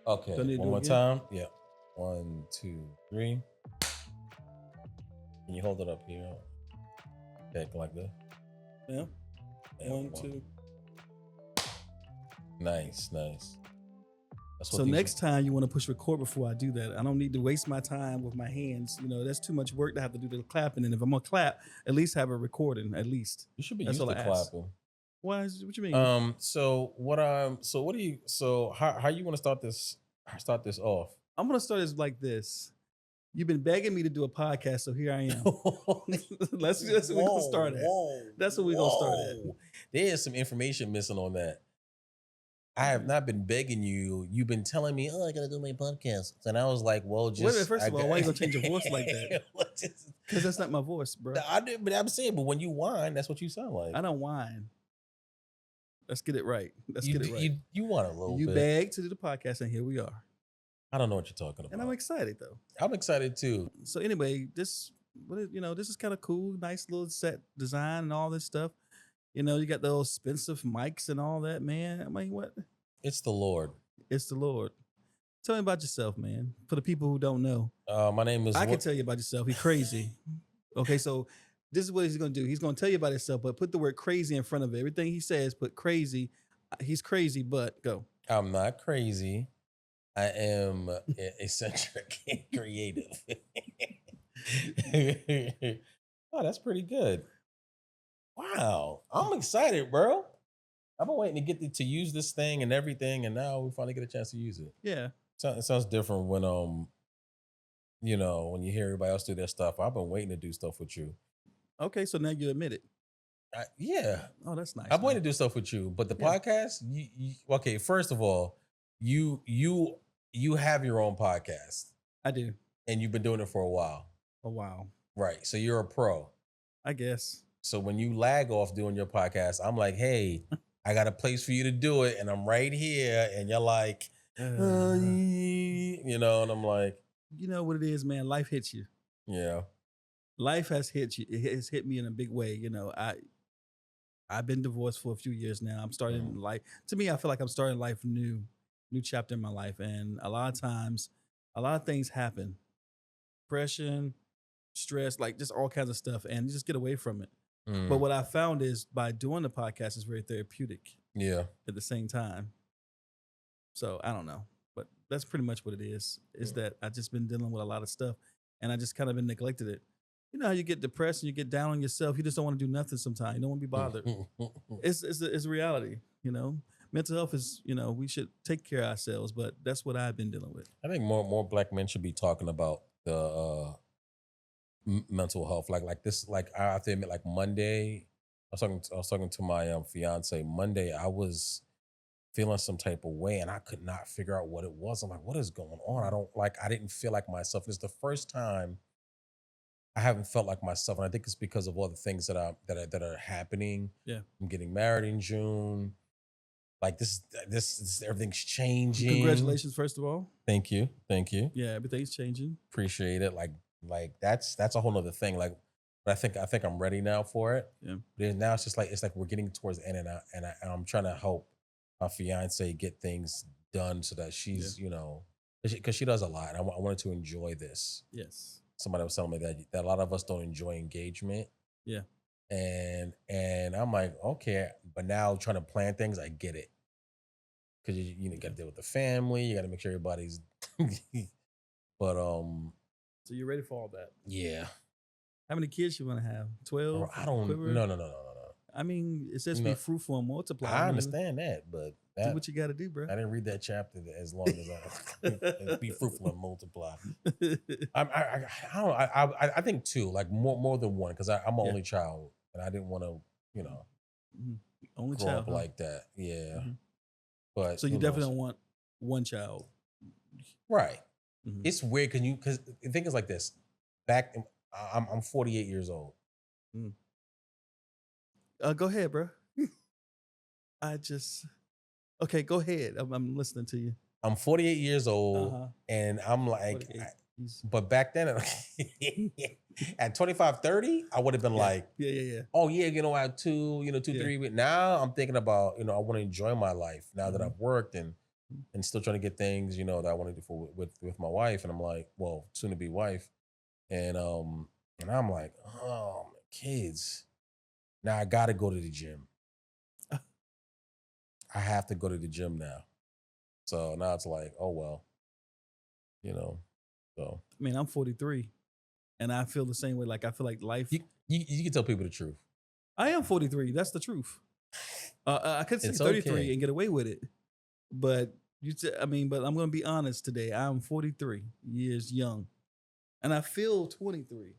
Okay, Do I need to one do it more again? time. Yeah. 1, 2, 3. Can you hold it up here? Okay, like that. Yeah. Yeah, 1, 2. Nice. That's So next time you want to push record before I do that. I don't need to waste my time with my hands. You know, that's too much work to have to do the clapping. And if I'm gonna clap, at least have a recording. At least You should be that's used all to I ask. clapping. Why? What you mean? So what do you? So how you want to start this? Start this off? I'm gonna start this like this. You've been begging me to do a podcast, so here I am. That's what we're gonna start at. That's what we're gonna start at. There is some information missing on that. I have not been begging you. You've been telling me, "Oh, I gotta do my podcast," and I was like, "Well, just." Wait a minute, first of all, why you gonna change your voice like that? Because that's not my voice, bro. I did, but I'm saying, but when you whine, that's what you sound like. I don't whine. Let's get it right. You whine a little bit. You begged to do the podcast, and here we are. I don't know what you're talking about. And I'm excited though. I'm excited too. So anyway, this is kind of cool, nice little set design and all this stuff. You know, you got those expensive mics and all that, man. I mean, what? It's the Lord. It's the Lord. Tell me about yourself, man. For the people who don't know. My name is. I can tell you about yourself. He's crazy. Okay, so this is what he's going to do. He's going to tell you about himself, but put the word crazy in front of it. Everything he says, put crazy. He's crazy, but go. I'm not crazy. I am eccentric and creative. Oh, that's pretty good. Wow. I'm excited, bro. I've been waiting to get to use this thing and everything, and now we finally get a chance to use it. Yeah. It sounds different when when you hear everybody else do their stuff. I've been waiting to do stuff with you. Okay, so now you admit it. Yeah. Oh, that's nice. I've waited to do stuff with you, but the podcast, okay, first of all, you have your own podcast. I do. And you've been doing it for a while. Oh, wow. Right. So you're a pro. I guess. So when you lag off doing your podcast, I'm like, hey, I got a place for you to do it, and I'm right here. And you're like, and I'm like, you know what it is, man. Life hits you. Yeah. Life has hit you. It has hit me in a big way. You know, I've been divorced for a few years now. I'm starting life. To me, I feel like I'm starting life new chapter in my life. And a lot of times, a lot of things happen. Depression, stress, like just all kinds of stuff. And you just get away from it. But what I found is by doing the podcast is very therapeutic. Yeah. At the same time. So I don't know. But that's pretty much what it is that I just been dealing with a lot of stuff. And I just kind of been neglected it. You know how you get depressed and you get down on yourself. You just don't want to do nothing sometimes. You don't want to be bothered. It's a reality, you know. Mental health is, we should take care of ourselves, but that's what I've been dealing with. I think more black men should be talking about the mental health. Like this, like I have to admit, like Monday, I was talking to my fiance. Monday, I was feeling some type of way and I could not figure out what it was. I'm like, what is going on? I didn't feel like myself. It's the first time I haven't felt like myself, and I think it's because of all the things that are happening. Yeah, I'm getting married in June. Like this everything's changing. Congratulations, first of all. Thank you. Yeah, everything's changing. Appreciate it. Like that's a whole nother thing. Like, but I think I'm ready now for it. Yeah. But now it's like we're getting towards the end, and I'm trying to help my fiance get things done so that she's because she does a lot, and I wanted to enjoy this. Yes. Somebody was telling me that a lot of us don't enjoy engagement. Yeah. And I'm like, okay, but now trying to plan things, I get it. Because you got to deal with the family, you got to make sure everybody's. But So you're ready for all that? Yeah. How many kids you want to have? 12? I don't. No. I mean, it says be fruitful and multiply. I understand that, but do what you got to do, bro. I didn't read that chapter as long as I be fruitful and multiply. I think two, like more than one, because I'm an only child, and I didn't want to, only grow child up like that. Yeah, but so you definitely don't want one child, right? It's weird because the thing is like this. I'm 48 years old. Go ahead, bro. Okay, go ahead. I'm listening to you. I'm 48 years old, and I'm like, but back then, at 25, 30, I would have been like, oh yeah, I have 2, 3. Now I'm thinking about, I want to enjoy my life now that I've worked and and still trying to get things, that I want to do with my wife. And I'm like, well, soon to be wife. And I'm like, oh, my kids. Now I gotta go to the gym. I have to go to the gym now. So now it's like, oh well, you know. So I mean, I'm 43, and I feel the same way. Like I feel like life. you can tell people the truth. I am 43. That's the truth. I could say It's 33 okay. and get away with it, but but I'm going to be honest today. I'm 43 years young, and I feel 23.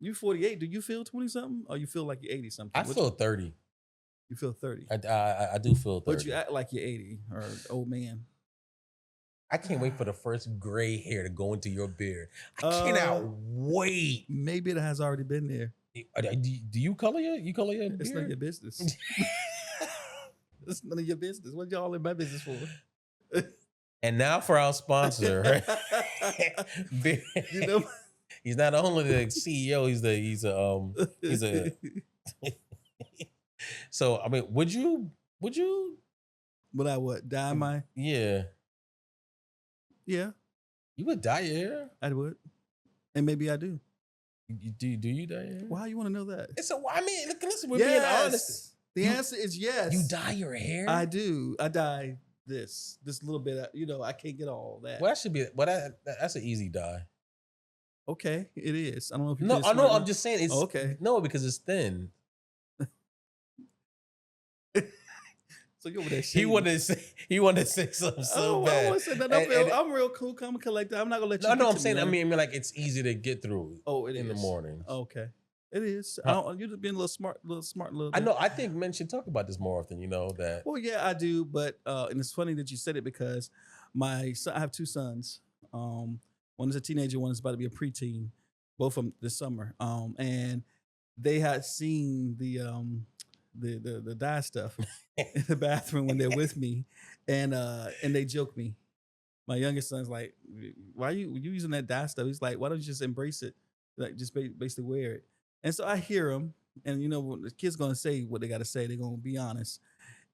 You 48? Do you feel 20 something, or you feel like you're 80 something? I feel 30. You feel 30, I do feel 30. but you act like you're 80 or old man. I can't wait for the first gray hair to go into your beard. I cannot wait. Maybe it has already been there. Do you color your beard? It's none of your business. It's none of your business. What y'all in my business for? And now for our sponsor. He's not only the CEO, he's a So I mean, would you Would I dye my? Yeah. Yeah. You would dye your hair? I would. And maybe I do. Do you dye your hair? Why you want to know that? Listen, we're being honest. The answer is yes. You dye your hair? I do. I dye this little bit. I can't get all that. Well, that should be. Well, that's an easy dye. Okay, it is. I don't know if you. No, I know. I'm just saying. It's okay. No, because it's thin. So you over there? He wanted to say something so bad. I want to say that. I'm real cool, calm, and collected. I'm not gonna let you. No, I'm saying. I mean, like it's easy to get through. Oh, it in is. The morning. Okay, it is. You're just being a little smart, little. I know. I think men should talk about this more often. That. Well, yeah, I do, but and it's funny that you said it because my son. I have two sons. One is a teenager. One is about to be a preteen. Both of them this summer. And they had seen the dye stuff in the bathroom when they're with me, and they joke me. My youngest son's like, "Why are you using that dye stuff?" He's like, "Why don't you just embrace it? Like, just basically wear it." And so I hear him, and the kid's gonna say what they got to say. They're gonna be honest.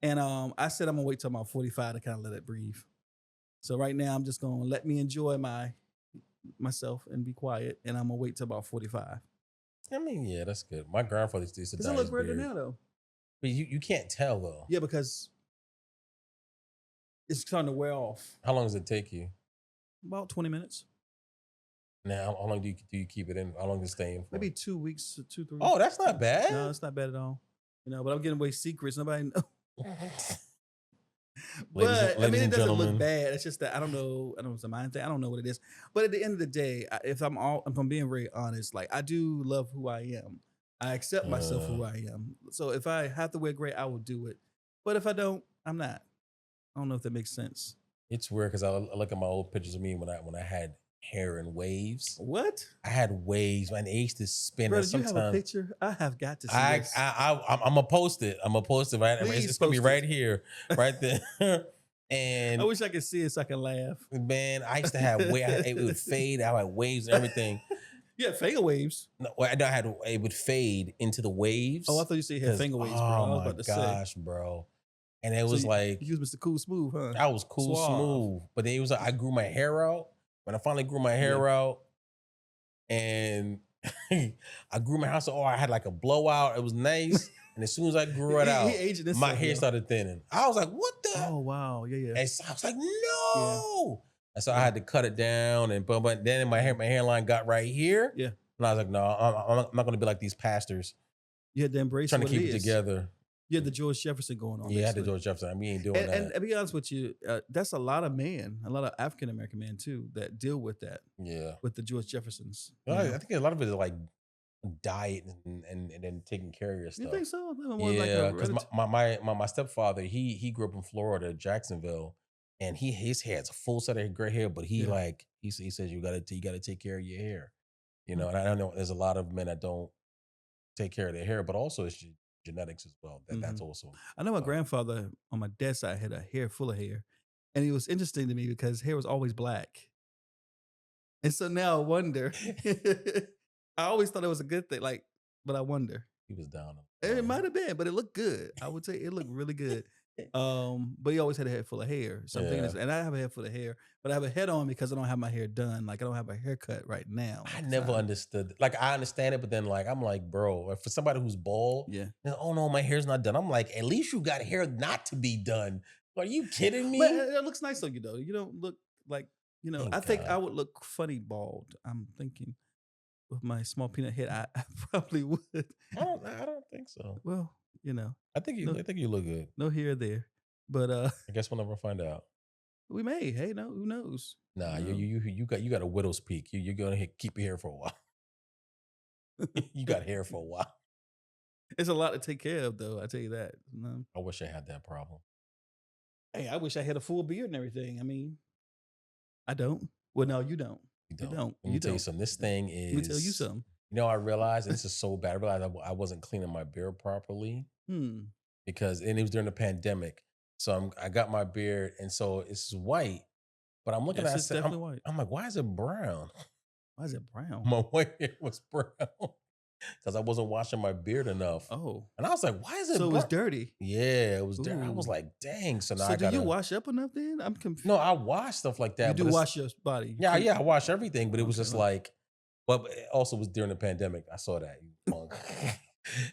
And I said I'm gonna wait till I'm 45 to kind of let it breathe. So right now I'm just gonna let me enjoy myself and be quiet, and I'm gonna wait till about 45. I mean, yeah, that's good. My grandfather used to dye his beard. Does it look redder now though? But you can't tell though. Yeah, because it's starting to wear off. How long does it take you? About 20 minutes. Now, how long do you keep it in? How long does it stay in for? Maybe 2 weeks, 2, 3 weeks. Oh, that's not bad. No, it's not bad at all. But I'm giving away secrets. Nobody knows. But I mean, it doesn't look bad. It's just that I don't know. I don't know if it's a mind thing. I don't know what it is. But at the end of the day, if I'm being very honest, like I do love who I am. I accept myself who I am. So if I have to wear gray, I will do it. But if I don't, I'm not. I don't know if that makes sense. It's weird because I look at my old pictures of me when I had hair in waves. What? I had waves, man. It used to spin. Bro, do you have a picture? I have got to see this. I'm gonna post it. I'm gonna post it right. It's gonna be right here, right there. And I wish I could see it so I can laugh. Man, I used to have it would fade. I had waves and everything. Yeah, finger waves. No, it would fade into the waves. Oh, I thought you said you had finger waves, bro. Oh my gosh, bro. And it was like you was Mr. Cool Smooth, huh? I was cool smooth. But then it was like I grew my hair out. When I finally grew my hair out, and I grew my hair out, so I had like a blowout. It was nice. And as soon as I grew it out, my hair started thinning. I was like, what the? Oh, wow. Yeah. And so I was like, no. Yeah. And so I had to cut it down. But then my hairline got right here. Yeah. And I was like, no, I'm not going to be like these pastors. You had to embrace trying to keep it together. You had the George Jefferson going on. Yeah, I had the George Jefferson. We ain't doing that. And to be honest with you, that's a lot of African-American men too, that deal with that. Yeah. With the George Jeffersons. I think a lot of it is like diet and then taking care of your stuff. You think so? Yeah, because my stepfather, he grew up in Florida, Jacksonville, and his hair has a full set of gray hair, but he says you gotta take care of your hair. And I don't know, there's a lot of men that don't take care of their hair, but also it's genetics as well. That's also. I know my grandfather on my dad's side had a hair full of hair, and it was interesting to me because his hair was always black. And so now I wonder. I always thought it was a good thing, but I wonder. He was down. It might have been, but it looked good. I would say it looked really good. But he always had a head full of hair. So I'm thinking Yeah. this, and I have a head full of hair, but I have a head on because I don't have my hair done. Like I don't have a haircut right now I at the never time. understood. Like, I understand it, but then, like, I'm like, bro, for somebody who's bald, Yeah. oh no, my hair's not done. I'm like, at least you got hair not to be done. Are you kidding But me? it looks nice on you though. You don't look like, I Thank think I God. would look funny bald. I'm thinking with my small peanut head, I probably would. I don't think so. Well, I no, think you look good. no here or there. But I guess we'll never find out. we may. Hey, no, who knows? Nah, Who you got a widow's peak. You're gonna keep your hair for a while. knows? You got hair for a while. It's a lot to take care of, though. I tell you that. I wish I had that problem. Hey, I wish I had a full beard and everything. I mean, I don't. Well, no, you don't. You You don't. don't. Let me You tell you don't. something. This thing Let me tell you is, something. I realized, and this is so bad. I realized I wasn't cleaning my beard properly Hmm. and it was during the pandemic. So I got my beard, and so it's white. But I'm looking at Yes, it, it's definitely white. I'm like, why is it brown? Why is it brown? My white hair was brown because I wasn't washing my beard enough. Oh, And I was like, why is it so it was brown? dirty. Yeah, it was there. I was Ooh. like, dang. So now So I do you gotta. wash up enough then? I'm confused. No, I wash stuff like You that, but do it's wash your body. You yeah, clean. yeah. I wash everything, but it was Okay. just like, but it also was during the pandemic. I saw that, you punk.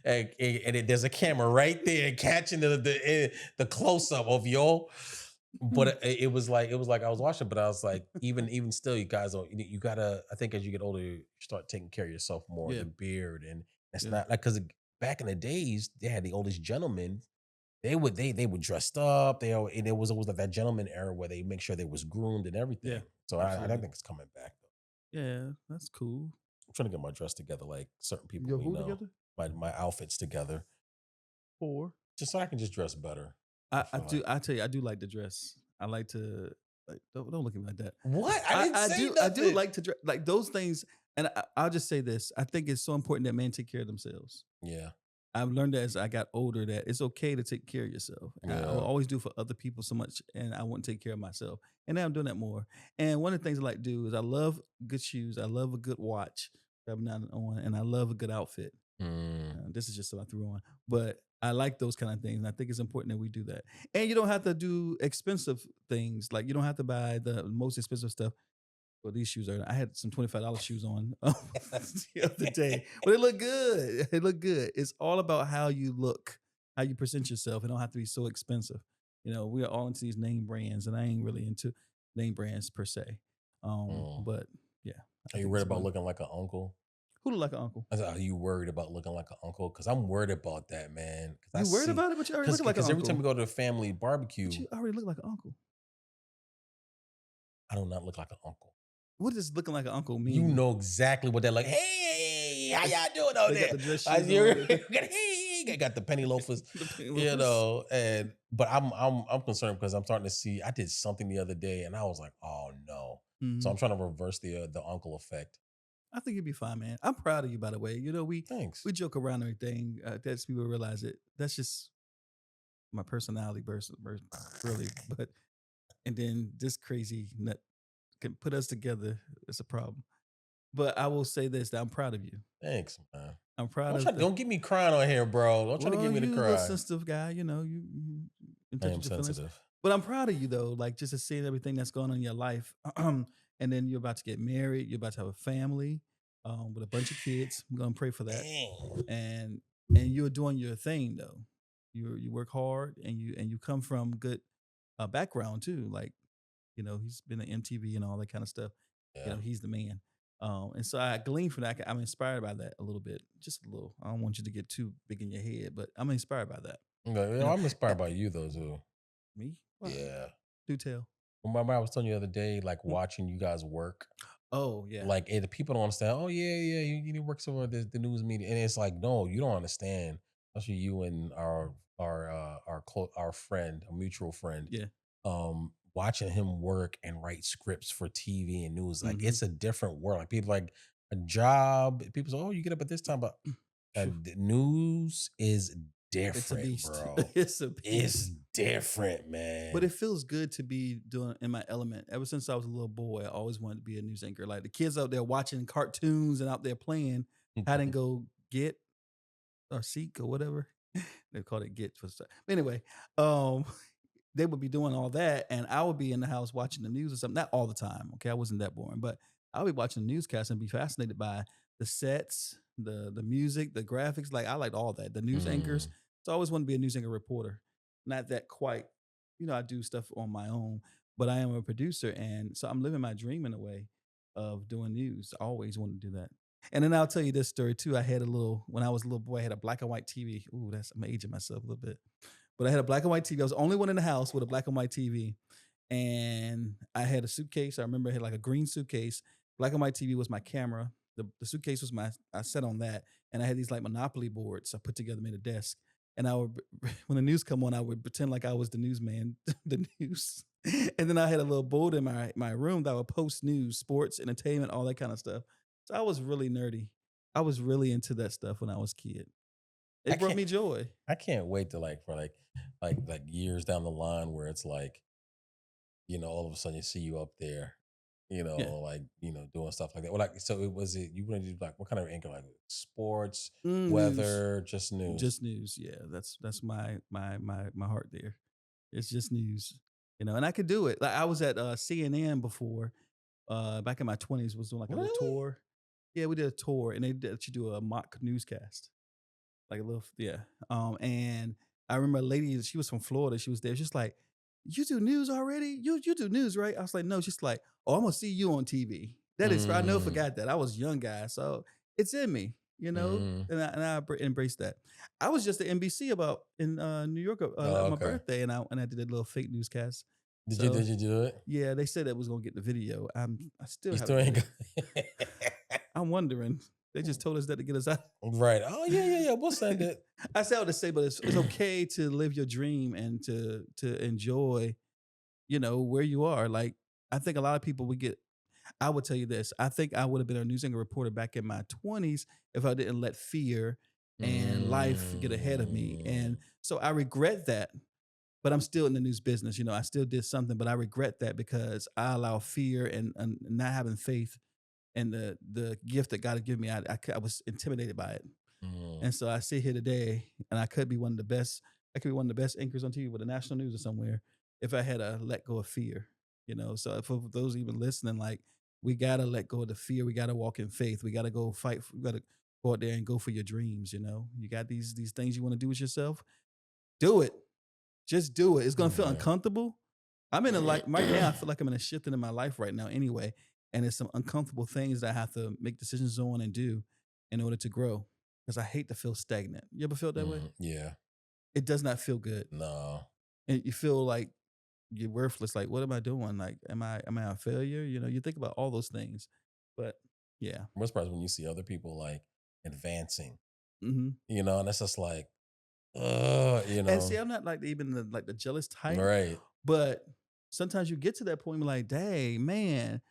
There's a camera right there catching the close up of y'all. But it was like I was watching, but I was like, even still, you guys don't. You gotta. I think as you get older, you start taking care of yourself more, Yeah. your beard, and it's Yeah. not like because back in the days they had the oldest gentlemen. They were dressed up. And it was always like that gentleman era where they make sure they was groomed and everything. Yeah. So I don't Absolutely. think it's coming back though. Yeah, that's cool. I'm trying to get my dress together, like certain people Your we who know, together? my outfits together, Four. just so I can just dress better. I I feel do. like I tell you, I do like to dress. I like to. Like, don't look at me like that. what I didn't say I do nothing. like to dress like those things. And I'll just say this: I think it's so important that men take care of themselves. Yeah, I've learned as I got older that it's okay to take care of yourself. I will yeah. always do for other people so much, and I want to take care of myself. And now I'm doing that more. And one of the things I like to do is I love good shoes. I love a good watch that I'm not on, and I love a good outfit. Mm, This is just what I threw on, but I like those kind of things. And I think it's important that we do that. And you don't have to do expensive things. Like you don't have to buy the most expensive stuff. Well, these shoes are. I had some $25 shoes on the other day, but it looked good. It looked good. It's all about how you look, how you present yourself. It don't have to be so expensive. We are all into these name brands, and I ain't really into name brands per se. mm. But yeah, I Are you think worried it's about fun. looking like an uncle? Who look like an uncle? I said, are you worried about looking like an uncle? Because I'm worried about that, man. Because I You worried see, about it, but you already because looking like an every time we uncle. go to a family But barbecue, you already look like an uncle. I do not look like an uncle. What does looking like an uncle You mean? know exactly what they're like. Hey, how y'all doing out They got there? the dress I shoes hear on. hey, I got the penny loafers, The penny loafers. and but I'm concerned because I'm starting to see. I did something the other day, and I was like, oh no. So Mhm. I'm trying to reverse the uncle effect. I think you'll be fine, man. I'm proud of you, by the way. Thanks. We joke around and everything. That's people realize it. That's just my personality, really. But and then this crazy nut can put us together. It's a problem. But I will say this: that I'm proud of you. Thanks, man. I'm proud of the. Don't get me crying on here, bro. Don't try to Well, get me to you a cry. sensitive guy. You in I touch am with your feelings. sensitive. But I'm proud of you though, like just to see everything that's going on in your life. And then you're about to get married. You're about to have a family with a bunch of kids. I'm gonna pray for that. Dang. And you're doing your thing though. You work hard and you come from good background too. Like he's been at MTV and all that kind of stuff. Yeah. He's the man. And so I glean from that. I'm inspired by that a little bit, just a little. I don't want you to get too big in your head, but I'm inspired by that. Okay, You know, I'm Uh, inspired by you though too. me? Why? Yeah. Do tell. Remember I was telling you the other day, like Mm. watching you guys work. Oh yeah, Like the people don't understand. Oh yeah, yeah, you work somewhere the news media, and it's like no, you don't understand. Especially you and our friend, a mutual friend, yeah. watching him work and write scripts for TV and news. Like Hmm. it's a different world. Like people like a job. People say, oh, you get up at this time, but Phew. the news is It's a different, beast. bro. It's a It's beast. different, But man. it feels good to be doing in my element. Ever since I was a little boy, I always wanted to be a news anchor. Like the kids out there watching cartoons and out there playing, I didn't go get or seek or whatever. They called it Get for stuff. Anyway, um, they would be doing all that, and I would be in the house watching the news or something. Not all the time, okay? I wasn't that boring, but I would be watching the newscast and be fascinated by the sets, the music, the graphics. Like I liked all that. The news anchors. Mm. So I always wanted to be a news anchor reporter. Not that quite, I do stuff on my own, but I am a producer, and so I'm living my dream in a way of doing news. I always wanted to do that. And then I'll tell you this story too. I had a little when I was a little boy. I had a black and white TV. Ooh, I'm aging myself a little bit, but I had a black and white TV. I was the only one in the house with a black and white TV, and I had a suitcase. I remember I had like a green suitcase. Black and white TV was my camera. The suitcase was I sat on that, and I had these like Monopoly boards I put together, made a desk. And I would, when the news come on, I would pretend like I was the newsman, the news. And then I had a little board in my room that would post news, sports, entertainment, all that kind of stuff. So I was really nerdy. I was really into that stuff when I was a kid. I It brought can't me joy. I can't wait to like for like years down the line where it's like, all of a sudden you see you up there, Yeah. like, doing stuff like that. Well, like, so you want to do like what kind of anchor, like sports, News. weather, just news? Just news. Yeah. That's my heart there. It's just news. And I could do it. Like I was at CNN before, back in my 20s, was doing like a little Really? tour. Yeah, we did a tour and they let you do a mock newscast. Like a little, yeah. And I remember a lady, she was from Florida. She was there. She's like, "You do news already? You do news, right?" I was like, "No." She's like, "Oh, I'm gonna see you on TV." That is, I never Mm, forgot that. I was a young guy, so it's in me, mm. and I embrace that. I was just at NBC about in New York Oh, my okay. birthday, and I did a little fake newscast. Did you So did you do it? yeah, they said that was gonna get the video. I still You still haven't ain't did got it. I'm wondering. They just told us that to get us out. right. Oh yeah, yeah, yeah. We'll send it. I say all to say, but it's okay to live your dream and to enjoy, where you are. Like I think a lot of people would get. I would tell you this. I think I would have been a news anchor reporter back in my 20s if I didn't let fear and life get ahead of me. Mm, And so I regret that. But I'm still in the news business. I still did something, but I regret that because I allow fear and not having faith in the gift that God had given me. I was intimidated by it. mm. And so I sit here today, and I could be one of the best. I could be one of the best anchors on TV with the national news or somewhere if I had let go of fear. So for those even listening, like we gotta let go of the fear. We gotta walk in faith. We gotta go fight. We gotta go out there and go for your dreams. You got these things you want to do with yourself. Do it. Just do it. It's gonna feel Right. uncomfortable. I'm in a like right now. I feel like I'm in a shift in my life right now. Anyway, and it's some uncomfortable things that I have to make decisions on and do in order to grow because I hate to feel stagnant. You ever felt that way? Yeah. It does not feel good, No. and you feel like you're worthless. Like, what am I doing? Like, am I a failure? You think about all those things, but yeah. I'm surprised when you see other people like advancing, Hmm. and that's just like, And see, I'm not like even the jealous type, right. but sometimes you get to that point, you're like, dang, man,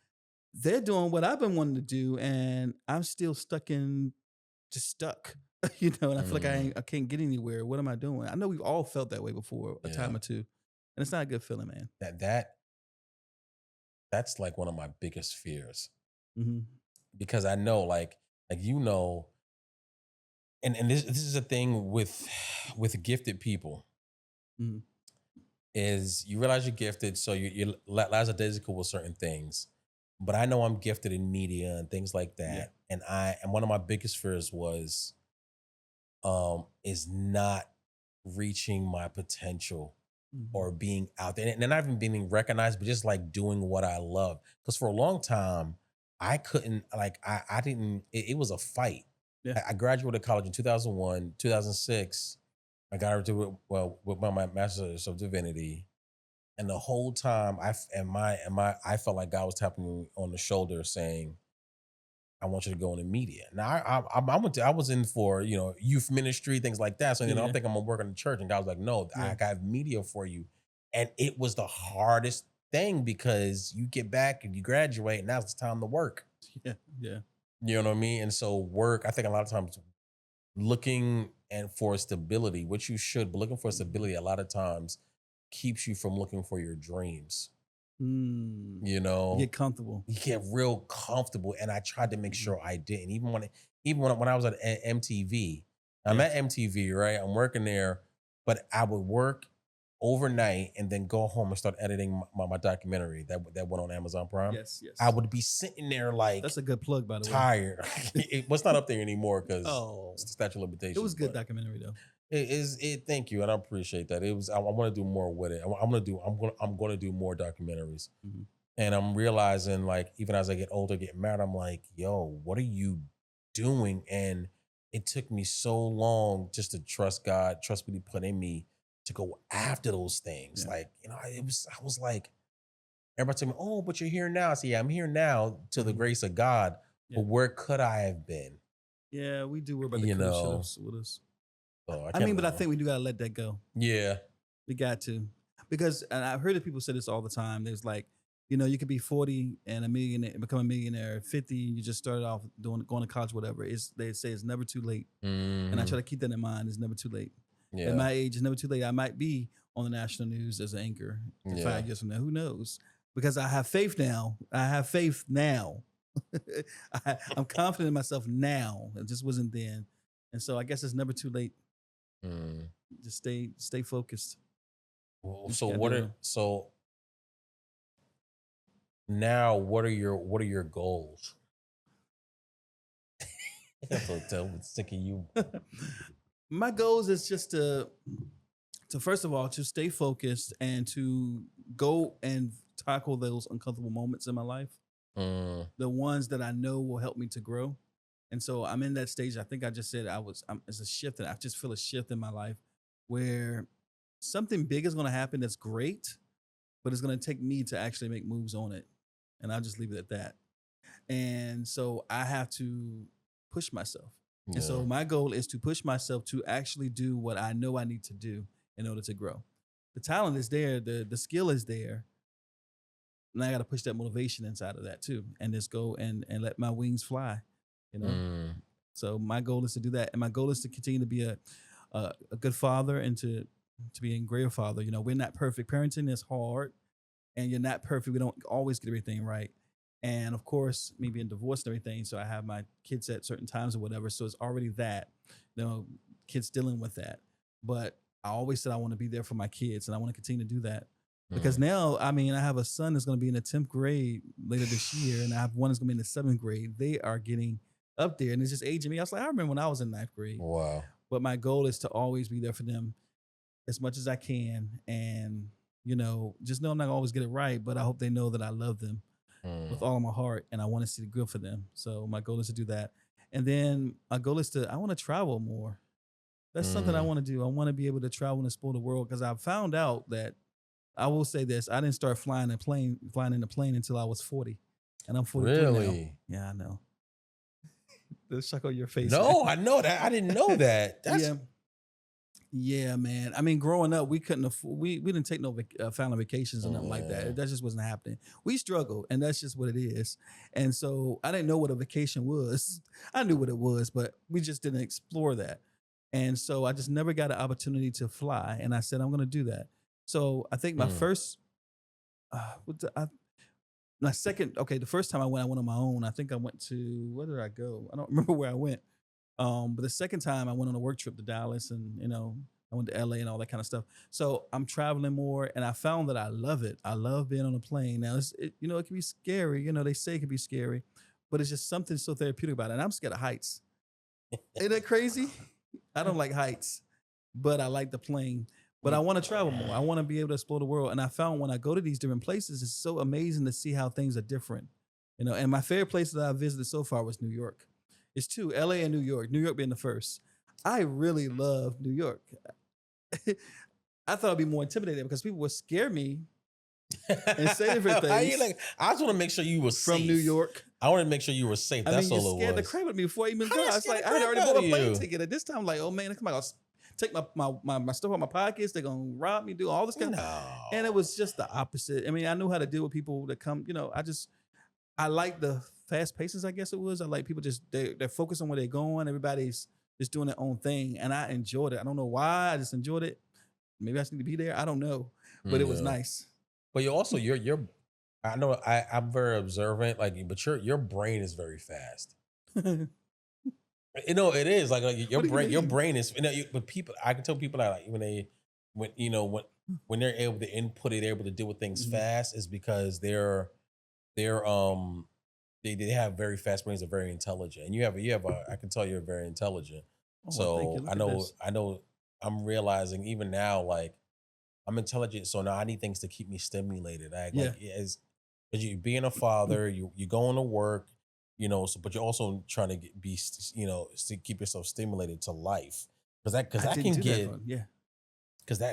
they're doing what I've been wanting to do, and I'm still just stuck. And I feel like Mm, I can't get anywhere. What am I doing? I know we've all felt that way before a time yeah. or two, and it's not a good feeling, man. That's like one of my biggest fears Hmm. because I know like and this is a thing with gifted people Hmm. is you realize you're gifted, so you're lackadaisical with certain things. But I know I'm gifted in media and things like Yeah. that, and one of my biggest fears was is not reaching my potential Hmm. or being out there and not even being recognized, but just like doing what I love. Because for a long time, I couldn't like I didn't. It was a fight. Yeah. I graduated college in 2001, 2006. I got into it well with my master's of divinity, and the whole time I felt like God was tapping me on the shoulder saying, I want you to go into media. Now I was in for youth ministry things like that. So Yeah. I'm Yeah. thinking I'm gonna work in the church, and God was like, no, I Yeah. got media for you, and it was the hardest thing because you get back and you graduate, and now it's time to work. Yeah. Yeah. You know what I mean? And so work, I think a lot of times looking and for stability, which you should, but looking for Mhm. stability a lot of times keeps you from looking for your dreams. Mm. You You get know, comfortable. you get real comfortable, and I tried to make Mhm. sure I didn't. Even when I was at MTV, I'm Yeah. at MTV, right? I'm working there. but I would work overnight and then go home and start editing my documentary that went on Amazon Prime. Yes, I yes. would be sitting there like That's a good plug, by the way. tired. It's not up there anymore because Oh, it's the statute of it limitations. was a good but documentary though. it is it. Thank you, and I appreciate that. It was. I want to do more with it. I'm gonna do more documentaries, Mhm. and I'm realizing like even as I get older, get married, I'm like, yo, what are you doing? And it took me so long just to trust God, trust what He put in me to go after those things. Yeah. Like it was. I was like, everybody tell me, oh, but you're here now. I say, yeah, I'm here now to the Mhm. grace of God. Yeah. But where could I have been? Yeah, we do worry about the You cruise know, ships with us. so I I can't. mean, but I think we do gotta let that go. Yeah. We got to. Because and I've heard that people say this all the time. There's like, you could be 40 and a millionaire, become a millionaire, 50, and you just started off going to college, whatever. They say it's never too late. And I try to keep that in mind. It's never too late. Yeah. At my age, it's never too late. I might be on the national news as an anchor Yeah. 5 years from now. Who knows? Because I have faith now. I have faith now. I'm confident in myself now. It just wasn't then. And so I guess it's never too late. Just stay focused. Well, Just so gotta what do are it. so now what are your goals? I'm so sick of you. My goals is just to first of all to stay focused and to go and tackle those uncomfortable moments in my life, the ones that I know will help me to grow. And so I'm in that stage. I think I just said it's a shift, and I just feel a shift in my life where something big is going to happen that's great, but it's going to take me to actually make moves on it, and I'll just leave it at that. And so I have to push myself. And so Yeah. my goal is to push myself to actually do what I know I need to do in order to grow. The talent is there, the skill is there. And I got to push that motivation inside of that too, and just go and let my wings fly, you know. So my goal is to do that, and my goal is to continue to be a good father and to be a great father. You know, we're not perfect. Parenting is hard, and you're not perfect. We don't always get everything right. And of course, me being divorced and everything, so I have my kids at certain times or whatever. So it's already that, kids dealing with that. But I always said I want to be there for my kids, and I want to continue to do that. Because now, I mean, I have a son that's going to be in the 10th grade later this year, and I have one that's going to be in the 7th grade. They are getting up there, and it's just aging me. I was like, I remember when I was in 9th grade. Wow. But my goal is to always be there for them as much as I can. And, just know I'm not going to always get it right, but I hope they know that I love them with all of my heart, and I want to see the good for them. So my goal is to do that. And then my goal is I want to travel more. That's something I want to do. I want to be able to travel and explore the world, because I found out that, I will say this, I didn't start flying in a plane until I was 40. And I'm 43 now. Really? Yeah, I know. The shock on your face. No, man. I know that. I didn't know that. That's Yeah, man. I mean, growing up, we couldn't afford, we didn't take no family vacations or nothing like Yeah. that. That just wasn't happening. We struggled, and that's just what it is. And so I didn't know what a vacation was. I knew what it was, but we just didn't explore that. And so I just never got an opportunity to fly. And I said, I'm going to do that. So I think my first, my second, okay, the first time I went on my own. I think I went to, where did I go? I don't remember where I went. But the second time I went on a work trip to Dallas, and I went to LA and all that kind of stuff. So I'm traveling more, and I found that I love it. I love being on a plane. Now it can be scary. They say it can be scary, but it's just something so therapeutic about it. And I'm scared of heights. Ain't that crazy? I don't like heights, but I like the plane. But I want to travel more. I want to be able to explore the world. And I found when I go to these different places, it's so amazing to see how things are different. And my favorite place that I visited so far was New York. It's two, LA and New York. New York being the first. I really love New York. I thought I'd be more intimidated because people would scare me and say different things. I just want to make sure you were from safe. New York. I want to make sure you were safe. That's all you scared it the was. crap out of me before I even How got. you It's like scared I the had already crap bought a out of plane you? ticket. At this time, I'm like, oh man, come on, I'll take my stuff out of my pockets. They're gonna rob me, do all this kind of. No. And it was just the opposite. I mean, I knew how to deal with people that come. I like the fast paces. I guess it was. I like people they're focused on where they're going. Everybody's just doing their own thing, and I enjoyed it. I don't know why. I just enjoyed it. Maybe I just need to be there. I don't know, but it was nice. But you're. I know I'm very observant, but your brain is very fast. It is like your What do you brain. Your mean? brain is. But people, I can tell people that when they when when they're able to input it, they're able to deal with things Mhm. fast, is because they're they have very fast brains, they're very intelligent. And you have a I can tell you're very intelligent. Oh, well, thank you. So Look at this. I know I'm realizing even now, like I'm intelligent, so now I need things to keep me stimulated. I Yeah, like as you being a father, you going to work, so but you're also trying to to keep yourself stimulated to life. Because I that didn't can do that get for him. Yeah,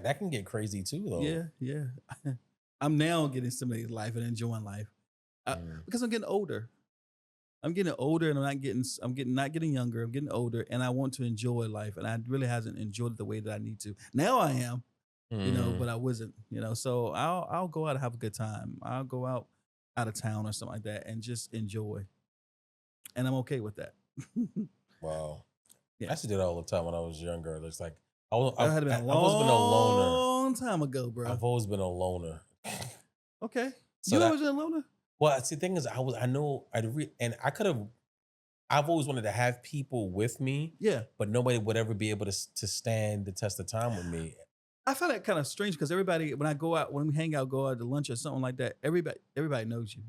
that can get crazy too though. yeah, yeah. I'm now getting stimulated life and enjoying life Mm. because I'm getting older. I'm getting older, and I'm getting not getting younger. I'm getting older, and I want to enjoy life, and I really hasn't enjoyed it the way that I need to. Now I am, Mm. but I wasn't, So I'll go out and have a good time. I'll go out of town or something like that and just enjoy, and I'm okay with that. Wow. I Yeah, used to do that all the time when I was younger. It's like that had been a I've always been a loner. long time ago, bro. I've always been a loner. Okay, So you that always been a loner. well, see, the thing is, I know and I could have. I've always wanted to have people with me, Yeah, but nobody would ever be able to stand the test of time with me. I find that kind of strange because everybody, when I go out, when we hang out, go out to lunch or something like that, everybody knows you.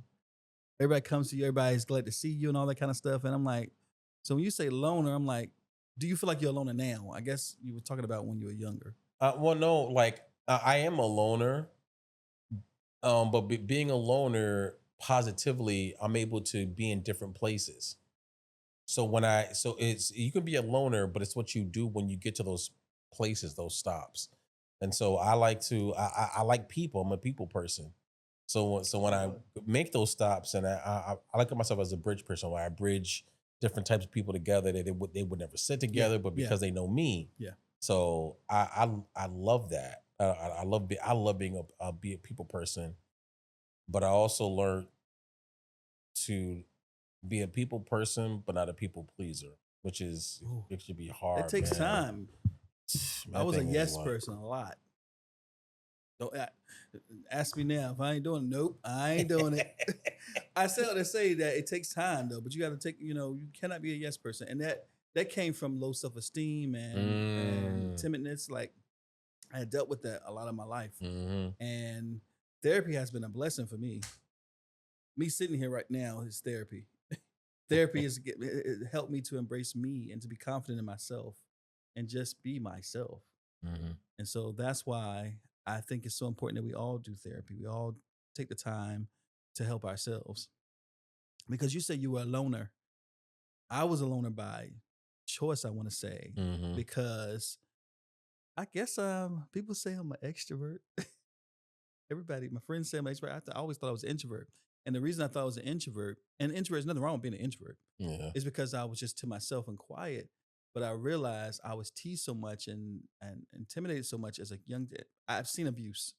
Everybody comes to you. Everybody's glad to see you and all that kind of stuff. And I'm like, so when you say loner, I'm like, do you feel like you're a loner now? I guess you were talking about when you were younger. Well, no, like I am a loner, but being a loner positively, I'm able to be in different places. So it's you can be a loner, but it's what you do when you get to those places, those stops. And so I like to I like people. I'm a people person. So when I Oh, make those stops, and I look at myself as a bridge person, where I bridge different types of people together that they would never sit yeah, together, but yeah, because they know me, yeah. so I love that. I love being be a people person, but I also learned to be a people person, but not a people pleaser, which is Ooh, it should be it hard, takes man. time. I That was a thing is yes like, person a lot. Don't ask me now if I ain't doing it. Nope, I ain't doing it. I say to say that it takes time though, but you got to take. You cannot be a yes person, and that came from low self esteem and mm, timidness. Like I had dealt with that a lot of my life, hmm and therapy has been a blessing for me. Me sitting here right now is therapy. Therapy it helped me to embrace me and to be confident in myself and just be myself. hmm And so that's why I think it's so important that we all do therapy. We all take the time to help ourselves. Because you say you were a loner. I was a loner by choice, I want to say, hmm because I guess people say I'm an extrovert. Everybody, my friends say I'm an extrovert. I always thought I was an introvert. And the reason I thought I was an introvert, and introvert is nothing wrong with being an introvert, yeah. is because I was just to myself and quiet. But I realized I was teased so much and intimidated so much as a young. I've seen abuse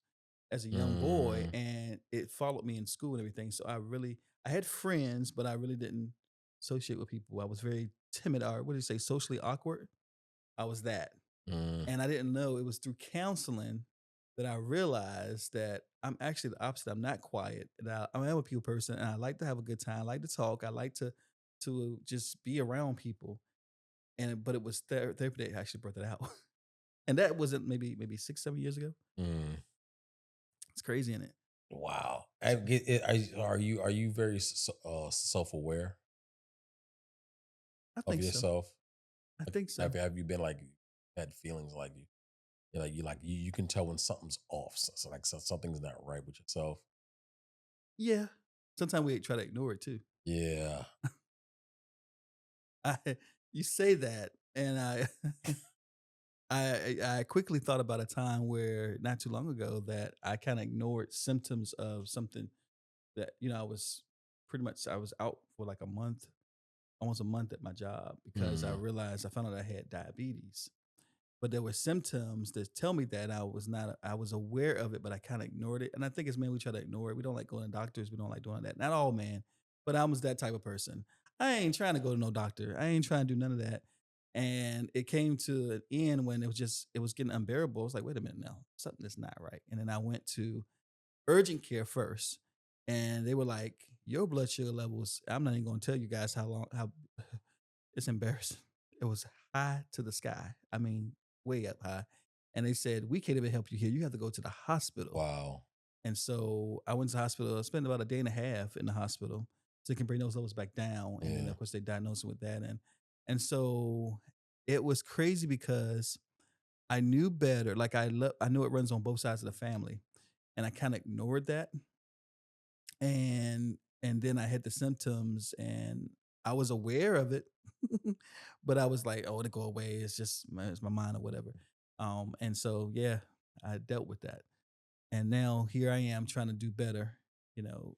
as a young boy, Mm, and it followed me in school and everything. So I had friends, but I really didn't associate with people. I was very timid, or what do you say, socially awkward. I was that. mm, And I didn't know it was through counseling that I realized that I'm actually the opposite. I'm not quiet. And I am a people person, and I like to have a good time. I like to talk. I like to just be around people. But it was therapy that actually brought that out. And that wasn't maybe 6 7 years ago. mm. It's crazy, in it? Wow. I get it. Are you very self aware I of think so. yourself? I Like, think so. have you been like had feelings like you can tell when something's off, something's not right with yourself. Yeah. Sometimes we try to ignore it too. Yeah. I You say that, and I quickly thought about a time where not too long ago that I kind of ignored symptoms of something that I was out for like a month, almost a month at my job because I Mm, realized I found out I had diabetes. But there were symptoms that tell me that I was aware of it, but I kind of ignored it. And I think it's man, we try to ignore it. We don't like going to doctors. We don't like doing that. Not all, man, but I was that type of person. I ain't trying to go to no doctor. I ain't trying to do none of that. And it came to an end when it was getting unbearable. I was like, wait a minute now, something that's not right. And then I went to urgent care first. And they were like, your blood sugar levels, I'm not even gonna tell you guys how it's embarrassing. It was high to the sky. I mean, way up high. and they said, we can't even help you here. You have to go to the hospital. Wow. And so I went to the hospital. I spent about a day and a half in the hospital so they can bring those levels back down. And then Yeah. of course they diagnosed me with that. And so it was crazy because I knew better. Like I knew it runs on both sides of the family, and I kind of ignored that. And then I had the symptoms, and I was aware of it, but I was like, "Oh, it'll go away. It's my mind or whatever." And so yeah, I dealt with that, and now here I am trying to do better. You know,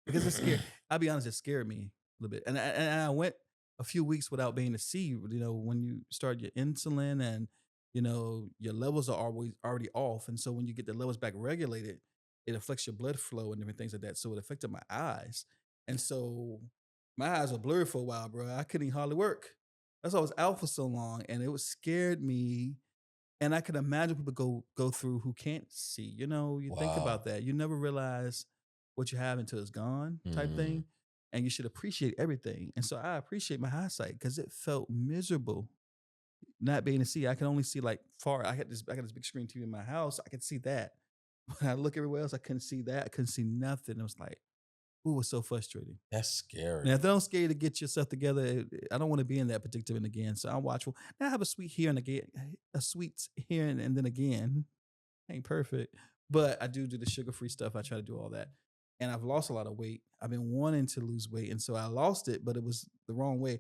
because it's scared. I'll be honest, it scared me a little bit. And I went a few weeks without being to see, when you start your insulin and, your levels are always already off. And so when you get the levels back regulated, it affects your blood flow and different things like that. So it affected my eyes. And so my eyes were blurred for a while, bro. I couldn't even hardly work. That's why I was out for so long. And it was scared me, and I can imagine people go through who can't see. You think Wow. about that. You never realize what you have until it's gone, type Mm. thing. And you should appreciate everything. And so I appreciate my eyesight because it felt miserable not being to see. I can only see like far. I got this big screen TV in my house. I could see that. When I look everywhere else, I couldn't see that. I couldn't see nothing. It was like, ooh, it was so frustrating. That's Now, scary. if they don't scare you to get yourself together, I don't want to be in that predicament again. So I'm watchful. Now I have a sweet here and again, a sweet here and then again. Ain't perfect, but I do the sugar free stuff. I try to do all that, and I've lost a lot of weight. I've been wanting to lose weight, and so I lost it, but it was the wrong way.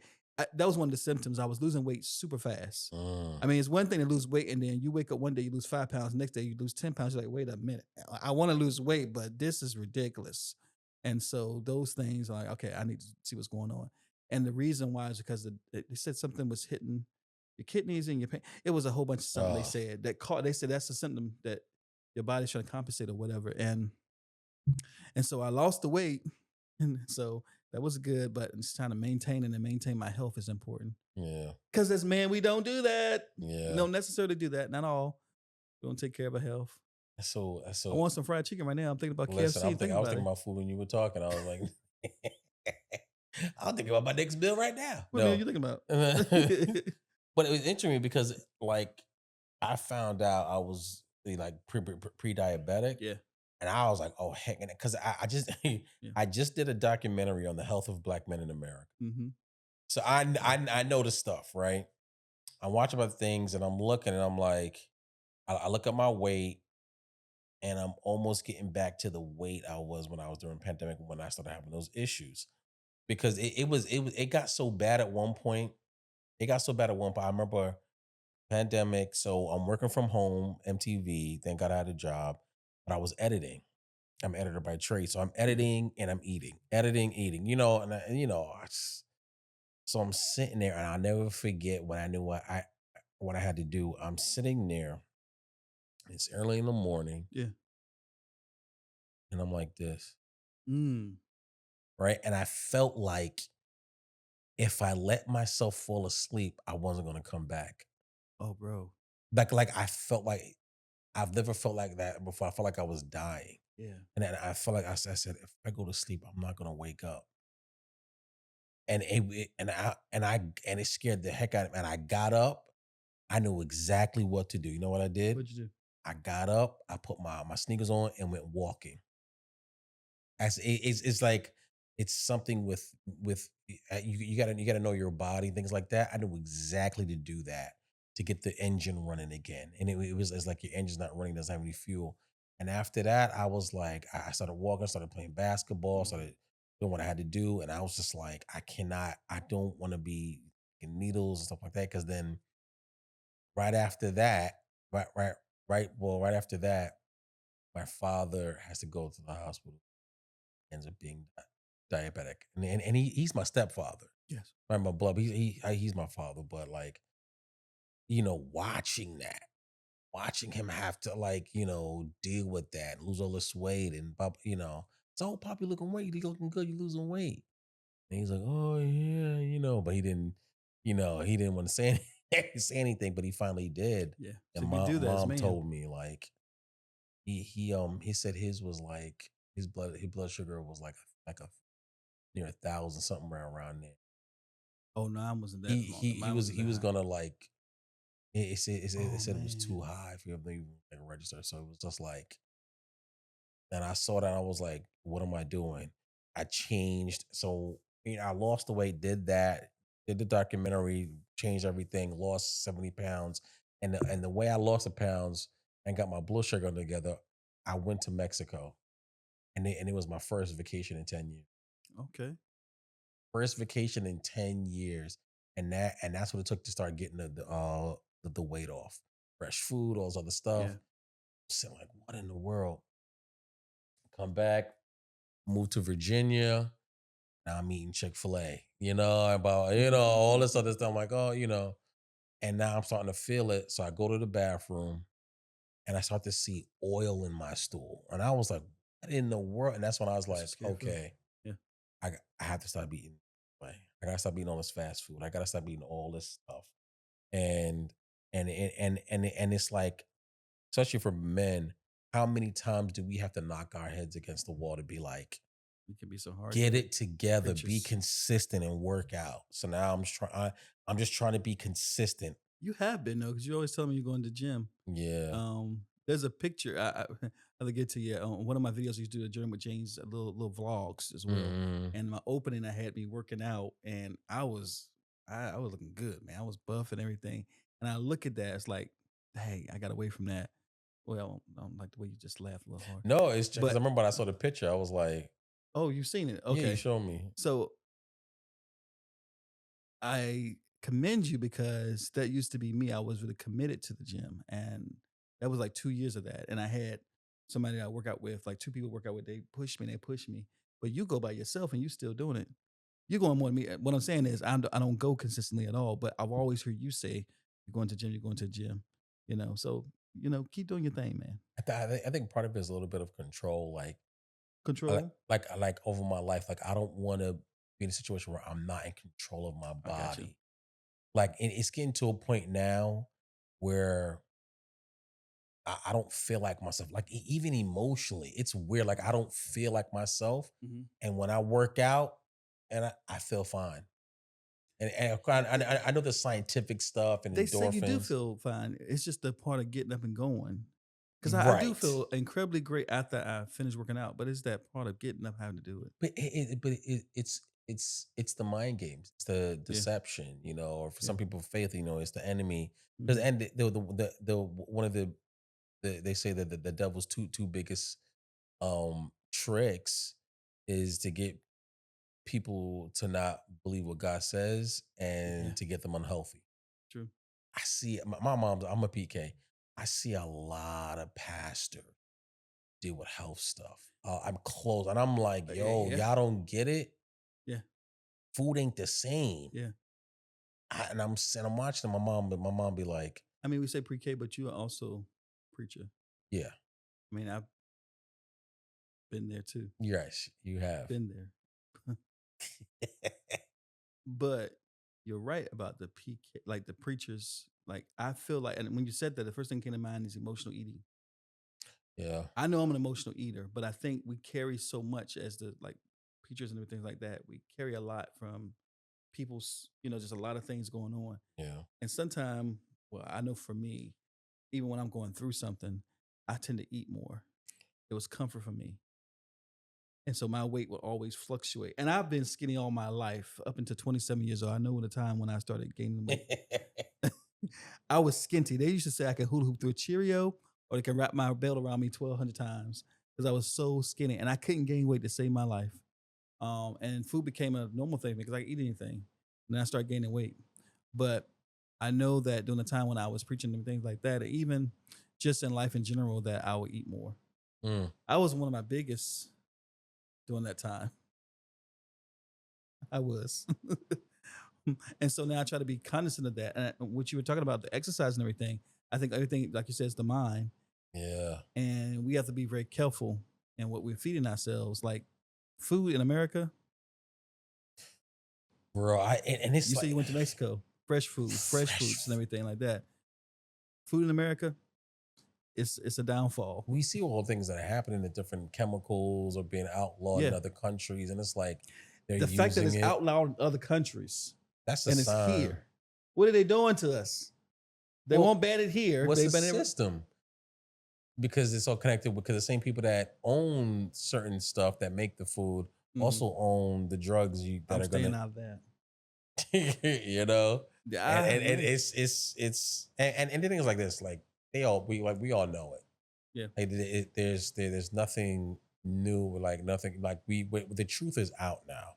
That was one of the symptoms. I was losing weight super fast. Mm. I mean, it's one thing to lose weight, and then you wake up one day you lose 5 pounds, next day you lose 10 pounds. You're like, wait a minute, I want to lose weight, but this is ridiculous. And so those things are like, okay, I need to see what's going on. And the reason why is because they said something was hitting your kidneys and your pain. It was a whole bunch of something they Oh, said that caught. They said that's a symptom that your body's trying to compensate or whatever. And so I lost the weight, and so that was good. But it's trying to maintain my health is important. yeah. Because as men, we don't do that. We Yeah. don't necessarily do that. Not all. We don't take care of our health. That's I so. want some fried chicken right now. I'm thinking about Listen, KFC. Think I was about thinking it. about food when you were talking. I was like, I was thinking about my next meal right now. What meal No. you thinking about? But it was interesting because like I found out I was like pre-diabetic, Yeah. and I was like, oh heck, because I just Yeah. I just did a documentary on the health of Black men in America. Mm-hmm. So I know the stuff, right? I'm watching about things and I'm looking and I'm like, I look at my weight and I'm almost getting back to the weight I was when I was during pandemic when I started having those issues because it got so bad at one point. It got so bad at one point. I remember pandemic. So I'm working from home, MTV. Thank God I had a job, but I was editing. I'm an editor by trade, so I'm Yeah. editing and I'm eating, eating. So I'm sitting there, and I'll never forget when I knew what I had to do. I'm sitting there. It's early in the morning, Yeah. and I'm like this, Mm. right? And I felt like if I let myself fall asleep, I wasn't gonna come back. Oh, bro. Like I felt like I've never felt like that before. I felt like I was dying. Yeah. And then I felt like I said, if I go to sleep, I'm not gonna wake up. And and it scared the heck out of me. And I got up. I knew exactly what to do. You know what I did? What'd you do? I got up. I put my sneakers on and went walking. It's like it's something with you gotta know your body, things like that. I knew exactly to do that to get the engine running again, and it's like your engine's not running, doesn't have any fuel. And after that, I was like, I started walking, started playing basketball, Mm. started doing what I had to do, and I was just like, I don't want to be in needles and stuff like that, because then right after that, right, right, right after that, my father has to go to the hospital, ends up being diabetic, and he's my stepfather, Yes. right? My blood, he's my father, but like watching that, watching him have to like deal with that, lose all this weight, and so Poppy looking weight, you looking good, you losing weight, and he's like, oh yeah, but he didn't want to say say anything, but he finally did, Yeah. and So you do that as mom man. told me like he said his was like his blood sugar was like a near 1,000 something around there. Oh, no, mine wasn't that. He Mine wasn't he that was high. gonna like It Oh said it was too man. high for them to even register. So it was just like, and I saw that I was like, what am I doing? I changed. So I lost the weight, did that, did the documentary, changed everything, lost 70 pounds. And the way I lost the pounds and got my blood sugar together, I went to Mexico. And it was my first vacation in 10 years. Okay. First vacation in 10 years. And that's what it took to start getting the weight off. Fresh food, all this other stuff. Yeah. So like, what in the world? Come back, move to Virginia. Now I'm eating Chick-fil-A, about, all this other stuff. I'm like, and now I'm starting to feel it. So I go to the bathroom and I start to see oil in my stool. And I was like, what in the world? And that's when I was That's a like, scary feeling. okay, Yeah. I have to start eating. Like, I gotta stop eating all this fast food. I gotta stop eating all this stuff. And and it's like, especially for men, how many times do we have to knock our heads against the wall to be like, It can be so hard get headed. it together, be Preachers. consistent and work out. So now I'm just trying to be consistent. You have been though, because you always tell me you're going to the gym. Yeah. There's a picture. I'll get to you. On one of my videos, I used to do a journey with James, little vlogs as well. Mhm. And my opening, I had me working out, and I was looking good, man. I was buff and everything. And I look at that, it's like, hey, I got away from that. Well, I don't like the way you just laughed a little hard. No, it's just because I But remember when I saw the picture, I was like, oh, you've seen it. yeah, you Okay. showed me. So I commend you because that used to be me. I was really committed to the gym, and that was like 2 years of that. And I had somebody I work out with, like two people work out with. They push me, and they push me. But you go by yourself, and you still doing it. You're going more than me. What I'm saying is, I don't go consistently at all. But I've always heard you say, "You're going to the gym. You're going to the gym." So keep doing your thing, man. I think part of it is a little bit of control, Control. like over my life. Like I don't want to be in a situation where I'm not in control of my I got you. body. Like it's getting to a point now where I don't feel like myself. Like even emotionally, it's weird. Like I don't feel like myself. Hmm. And when I work out, and I feel fine. And I know the scientific stuff and They say you do endorphins. feel fine. It's just the part of getting up and going. Because I do Right. feel incredibly great after I finish working out, but it's that part of getting up having to do it. But it's the mind games. It's the Yeah. deception, or for Yeah. some people, faith, it's the enemy. Because Mhm. and the one of they say that the devil's two biggest tricks is to get people to not believe what God says Yeah. and to get them unhealthy. True. I see my mom's. I'm a PK. I see a lot of pastors deal with health stuff. I'm close, and I'm like, yo, Yeah. y'all don't get it. Yeah. Food ain't the same. Yeah. And I'm watching my mom be like, I mean, we say pre-K, but you are also preacher. yeah, I mean, I've been there too. yes, you have. Been there. But you're right about the PK, like the preachers. Like I feel like, and when you said that, the first thing came to mind is emotional eating. Yeah. I know I'm an emotional eater, but I think we carry so much as the like preachers and everything like that. We carry a lot from people's, just a lot of things going on. Yeah. And sometimes, well, I know for me, even when I'm going through something, I tend to eat more. It was comfort for me. And so my weight will always fluctuate. And I've been skinny all my life up until 27 years old. I know the time when I started gaining weight. I was skinty. They used to say I could hula hoop through a Cheerio or they can wrap my belt around me 1,200 times because I was so skinny and I couldn't gain weight to save my life. And food became a normal thing because I could eat anything. And then I started gaining weight. But I know that during the time when I was preaching and things like that, even just in life in general, that I would eat more. Mm. I was one of my biggest during that time. I was. And so now I try to be cognizant of that. And what you were talking about, the exercise and everything, I think everything, like you said, is the mind. Yeah. And we have to be very careful in what we're feeding ourselves. Like food in America, Bro, and it's you say like you went to Mexico, fresh food, fresh fresh. fruits and everything like that. Food in America, it's a downfall. We see all things that are happening, the different chemicals are being outlawed in Yeah. other countries, and it's like they're The fact that using it's it. outlawed in other countries That's a and it's sign. here. What are they doing to us? They won't ban it here. What's They the ban it. system? Because it's all connected. Because the same people that own certain stuff that make the food also own the drugs that I'm are staying gonna. out of that. You know, Yeah, and it's and the thing is like this, like we all know it. Yeah. Like there's nothing new, like nothing like the truth is out now.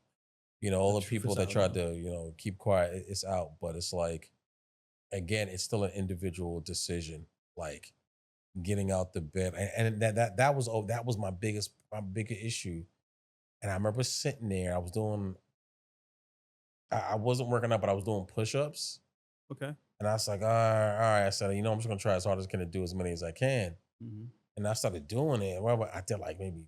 You know, all the truth people is that out tried now. to keep quiet, it's out. But it's like, again, it's still an individual decision. Like getting out the bed, and that was my biggest issue. And I remember sitting there, I wasn't working out, but I was doing push-ups. Okay. And I was like, all right. I said, I'm just gonna try as hard as I can to do as many as I can. Mm-hmm. And I started doing it. Well, I did like maybe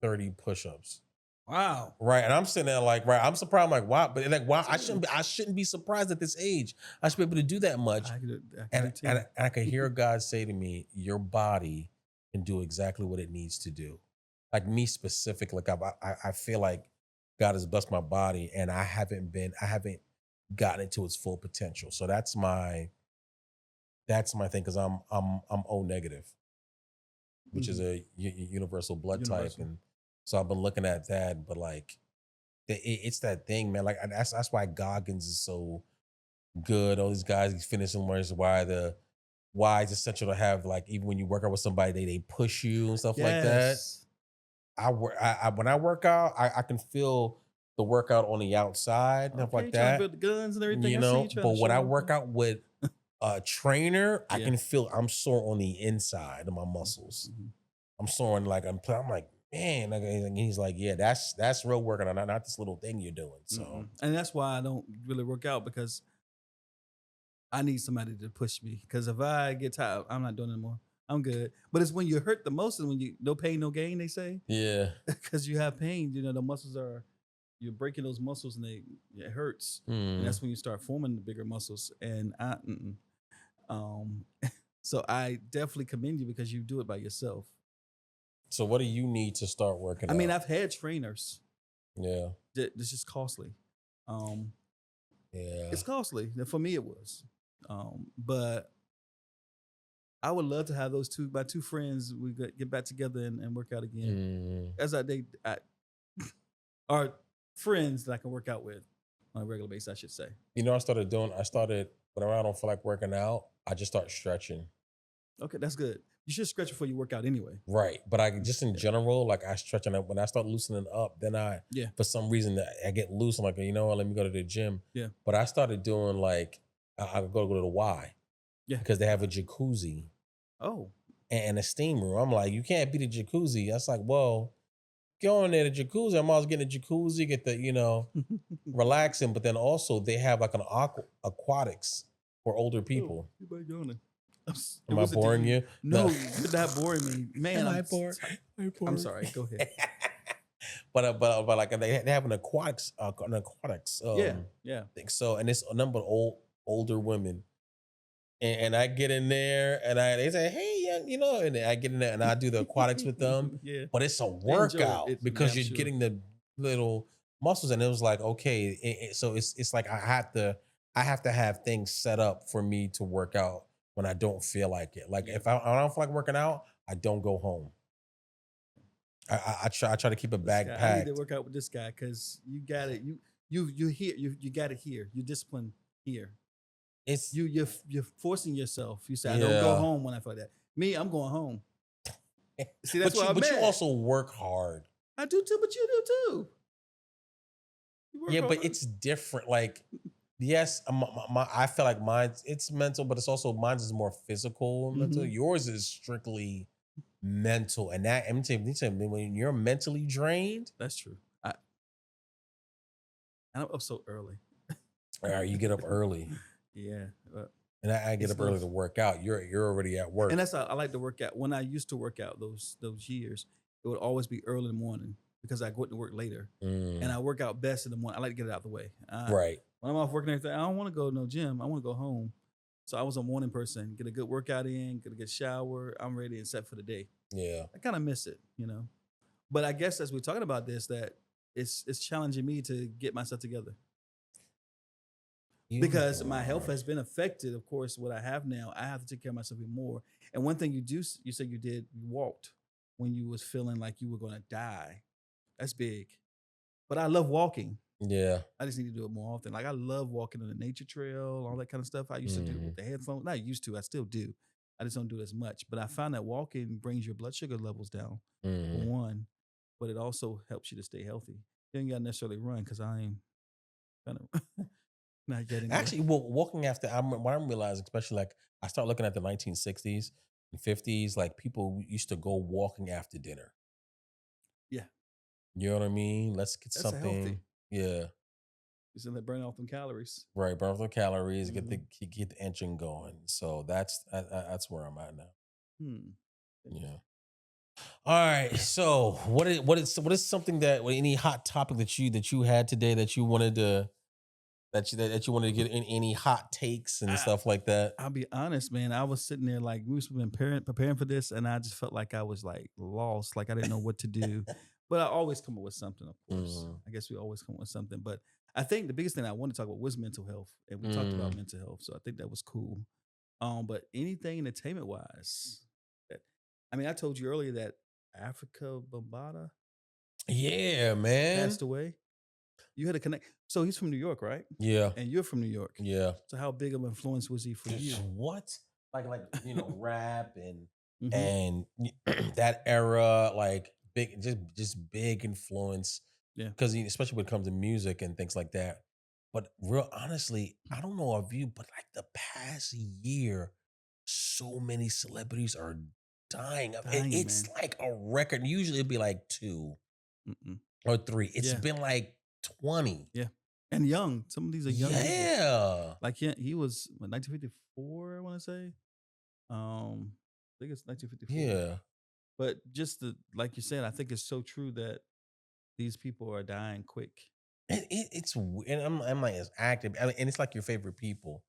30 push-ups. Wow. Right. And I'm sitting there like, right, I'm surprised. I'm like, wow, but like, wow, I shouldn't be surprised at this age. I should be able to do that much. And I could hear God say to me, your body can do exactly what it needs to do. Like me specifically, like I feel like God has blessed my body and I haven't gotten it to its full potential. So that's my thing, because I'm O negative, which is a universal blood type, and so I've been looking at that. But like, it's that thing, man. Like that's why Goggins is so good. All these guys, these finishing words, why it's essential to have, like, even when you work out with somebody, they push you and stuff like that. When I work out, I can feel the workout on the outside and stuff like that. Build the guns and everything. You know, but when I work out with a trainer, I can feel I'm sore on the inside of my muscles. I'm sore, and like I'm like, man, like, and he's like, yeah, that's real working, not this little thing you're doing. So, and that's why I don't really work out, because I need somebody to push me. Because if I get tired, I'm not doing it anymore. I'm good. But it's when you hurt the most, and when you no pain, no gain, they say. Yeah. Because you have pain, the muscles you're breaking those muscles, and it hurts, and that's when you start forming the bigger muscles. And so I definitely commend you, because you do it by yourself. So what do you need to start working out? I mean, I've had trainers. Yeah. It's just costly. Yeah. It's costly. For me, it was. But I would love to have my two friends. We get back together and work out again. As they are friends that I can work out with on a regular basis, I should say. I started whenever I don't feel like working out, I just start stretching. Okay, that's good. You should stretch before you work out anyway. Right. But I just in general, like I stretch, and when I start loosening up, then for some reason I get loose. I'm like, let me go to the gym. Yeah. But I started doing like, I go to the Y. Yeah. Because they have a jacuzzi. Oh. And a steam room. I'm like, you can't beat a jacuzzi. That's like, well, go in there, the jacuzzi. I'm always getting a jacuzzi, get the, relaxing. But then also they have like an aquatics for older people. Am I boring you? No, you're not boring me, man. I'm bored. I'm sorry. Go ahead. but like they have an aquatics. Yeah. Thing. So, and it's a number of older women, and I get in there and they say, hey, and I get in there and I do the aquatics with them. Yeah. But it's a workout because you're getting the little muscles, and it was like, okay, so it's like I have to have things set up for me to work out when I don't feel like it. Like if I don't feel like working out, I don't go home. I try to keep a bag packed. I need to work out with this guy, because you got it. You here. You got it here. You're disciplined here. It's you're forcing yourself. You say, I don't go home when I feel that. Me, I'm going home. See, that's why but you also work hard. I do too, but you do too. Yeah, hard. But it's different. Like, yes, I feel like it's mental, but it's also mine's is more physical and mental. Yours is strictly mental, and that I'm telling you, when you're mentally drained, that's true. I'm up so early. All right, you get up early. Yeah, and I get up early to work out. You're already at work, and that's how I like to work out. When I used to work out those years, it would always be early in the morning, because I go to work later, and I work out best in the morning. I like to get it out of the way. Right. When I'm off working everything, I don't want to go to no gym. I want to go home. So I was a morning person. Get a good workout in, get a good shower. I'm ready and set for the day. Yeah. I kind of miss it, But I guess as we're talking about this, that it's challenging me to get myself together. because my health has been affected. Of course, what I have now, I have to take care of myself even more. And one thing you said you walked when you was feeling like you were going to die. That's big. But I love walking. Yeah. I just need to do it more often. Like I love walking on the nature trail, all that kind of stuff. I used to do with the headphones. Not used to, I still do. I just don't do it as much. But I found that walking brings your blood sugar levels down, for one, but it also helps you to stay healthy. You ain't got to necessarily run because I ain't kind of not getting there. Actually, well, walking after, what I'm realizing, especially like I start looking at the 1960s and 50s, like people used to go walking after dinner. Yeah. You know what I mean? Let's get That's a healthy. something. Yeah. Just in there burning off them calories. Right. Burn off the calories, get the engine going. So that's where I'm at now. Yeah. All right. So what is something any hot topic that you had today that you wanted to that you wanted to get in any hot takes and stuff like that? I'll be honest, man. I was sitting there like we was preparing for this, and I just felt like I was like lost, like I didn't know what to do. But I always come up with something, of course. I guess we always come up with something. But I think the biggest thing I wanted to talk about was mental health, and we talked about mental health, so I think that was cool. But anything entertainment wise, I told you earlier that Africa Bambaataa Yeah, man. passed away. You had to connect. So he's from New York, right? Yeah. And you're from New York. Yeah. So how big of an influence was he for you? What? Like rap and that era, like big, just big influence. Yeah. Because especially when it comes to music and things like that. But real honestly, I don't know of you, but like the past year, so many celebrities are dying. It's man. like a record. Usually it'd be like 2 or 3. It's been like 20. Yeah. And young. Some of these are young. Yeah. Like he was 1954, I want to say. I think it's 1954. Yeah. But just like you said, I think it's so true that these people are dying quick. It's and I'm like as active. And it's like your favorite people.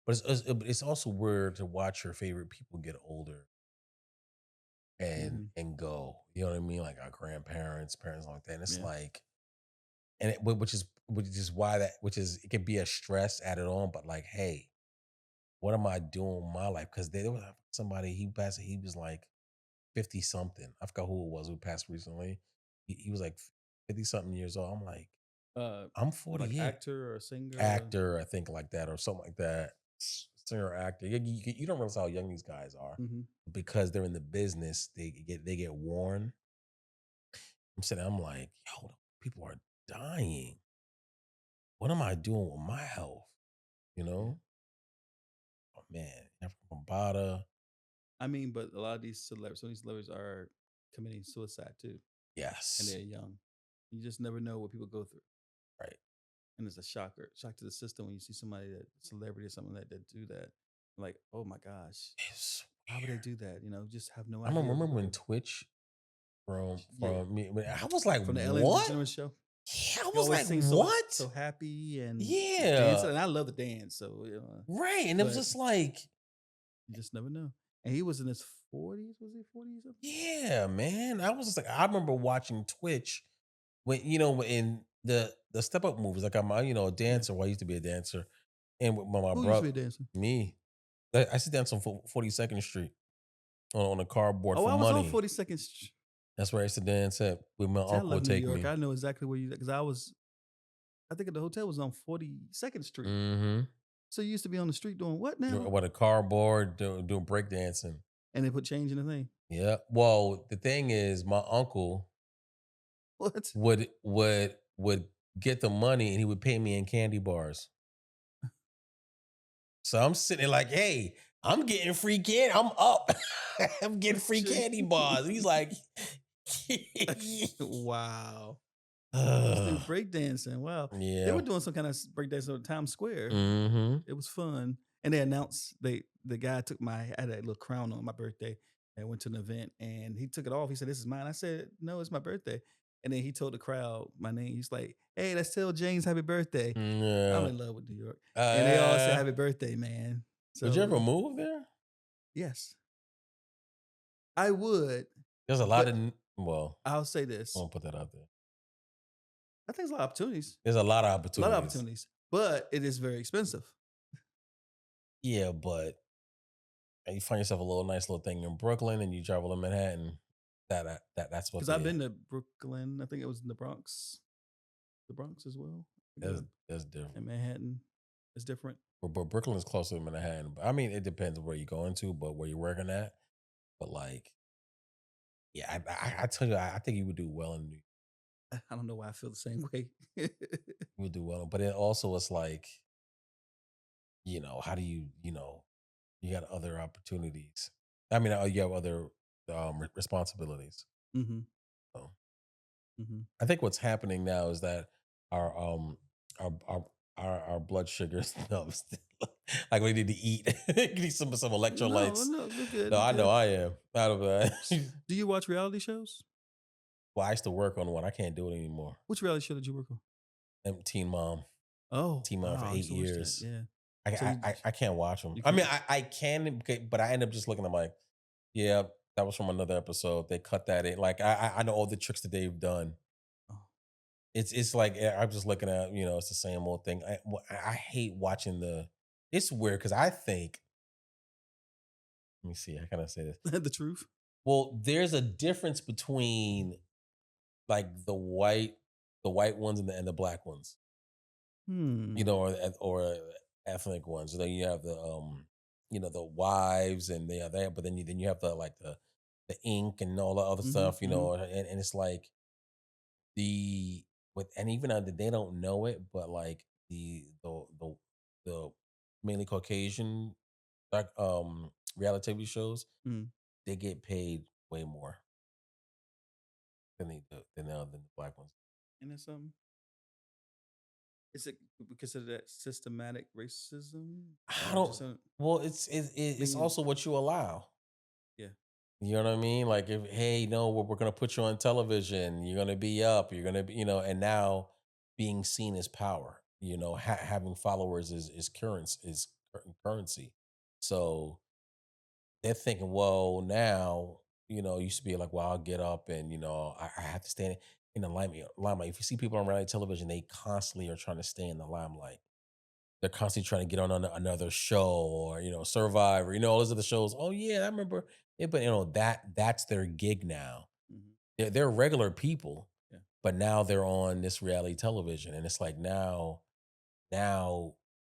But it's also weird to watch your favorite people get older and go. You know what I mean? Like our grandparents, parents like that. And it's like, and which is why it can be a stress added on. But like, hey, what am I doing with my life? Because there was somebody he passed. He was like 50 something. I forgot who it was who passed recently. He was like 50 something years old. I'm like, I'm 40. Like actor or singer? Actor, I think like that or something like that. Singer or actor. You don't realize how young these guys are because they're in the business. They get worn. I'm like, yo, people are dying. What am I doing with my health? You know? Oh man, African Bambaataa. But a lot of these celebrities are committing suicide too. Yes. And they're young. You just never know what people go through. Right. And it's a shock to the system when you see somebody celebrity or something that do that. Like, oh my gosh. How would they do that? Just have no idea. I remember when Twitch from me. I was like, from the Ellen what? DeGeneres show. Yeah, I was like, what? So happy and dancing. And I love the dance. So right, and it was just like you just never know. And he was in his 40s. Was he 40s? Yeah, man. I was just like, I remember watching Twitch when in the Step Up movies. Like I'm a dancer. Well, I used to be a dancer, and with my Who brother, used to be a dancer? me. I used to dance on 42nd Street on a cardboard for I was money. on 42nd Street. That's where I used to dance at with my uncle would take me. I know exactly where you because I think the hotel was on 42nd Street. So you used to be on the street doing what now? What a cardboard doing break dancing. And they put change in the thing. Yeah. Well, the thing is, my uncle would get the money and he would pay me in candy bars. So I'm sitting there like, hey, I'm getting free candy. I'm up. I'm getting free candy bars. And he's like, wow. Breakdancing. Wow. Yeah. They were doing some kind of breakdance on Times Square. It was fun. And they announced the guy I had a little crown on my birthday. I went to an event and he took it off. He said, "This is mine." I said, "No, it's my birthday." And then he told the crowd my name. He's like, "Hey, let's tell James happy birthday." Yeah. I'm in love with New York. And they all said happy birthday, man. So, would you ever move there? Yes. I would. There's a lot of I'll say this. I won't put that out there. I think there's a lot of opportunities. There's a lot of opportunities. but it is very expensive. Yeah, but you find yourself a little nice little thing in Brooklyn, and you travel to Manhattan. That's what Because I've the been to Brooklyn. I think it was in the Bronx as well. that's Yeah, that's and different. Manhattan is different. But Brooklyn is closer to Manhattan. But I mean, it depends where you're going to, but where you're working at. But like, yeah, I tell you, I think you would do well in New. I don't know why I feel the same way. You would do well, but it also it's like, how do you got other opportunities. I mean, you have other responsibilities. hmm So hmm I think what's happening now is that our our our our blood sugars, no, like we need to eat. You need some No, electrolytes. no, we're good. No, We're I know good. I am out of Do you watch reality shows? well, I used to work on one. I can't do it anymore. Which reality show did you work on? Teen Mom, Oh, Teen Mom for wow, I used eight to watch that. years. Yeah. I So I I I can't watch them. you I mean, can't. I can, but I end up just looking. I'm like, yeah, that was from another episode. They cut that in. Like I know all the tricks that they've done. Oh, It's like I'm just looking at it's the same old thing. I hate watching the. It's weird because I think. Let me see. How can I say this? the truth. Well, there's a difference between like the white ones and the black ones. Hmm. Or ethnic ones. You have the wives and they have that, but then you have the ink and all the other hmm stuff, hmm and it's like the with and even they don't know it, but like the mainly Caucasian like reality TV shows, hmm they get paid way more than they do than the black ones. And it's is it because of that systematic racism I or don't. just a Well, it's mean? also what you allow. Yeah. You know what I mean? Like if hey, no, we're gonna put you on television. You're gonna be up. You're gonna be, and now being seen as power. Having followers is currency. So they're thinking, well, now used to be like, well, I'll get up and I have to stay in the limelight. If you see people on reality television, they constantly are trying to stay in the limelight. They're constantly trying to get on another show or Survivor, all those other shows. Oh yeah, I remember it, but that's their gig now. hmm They're regular people, Yeah. but now they're on this reality television, and it's like now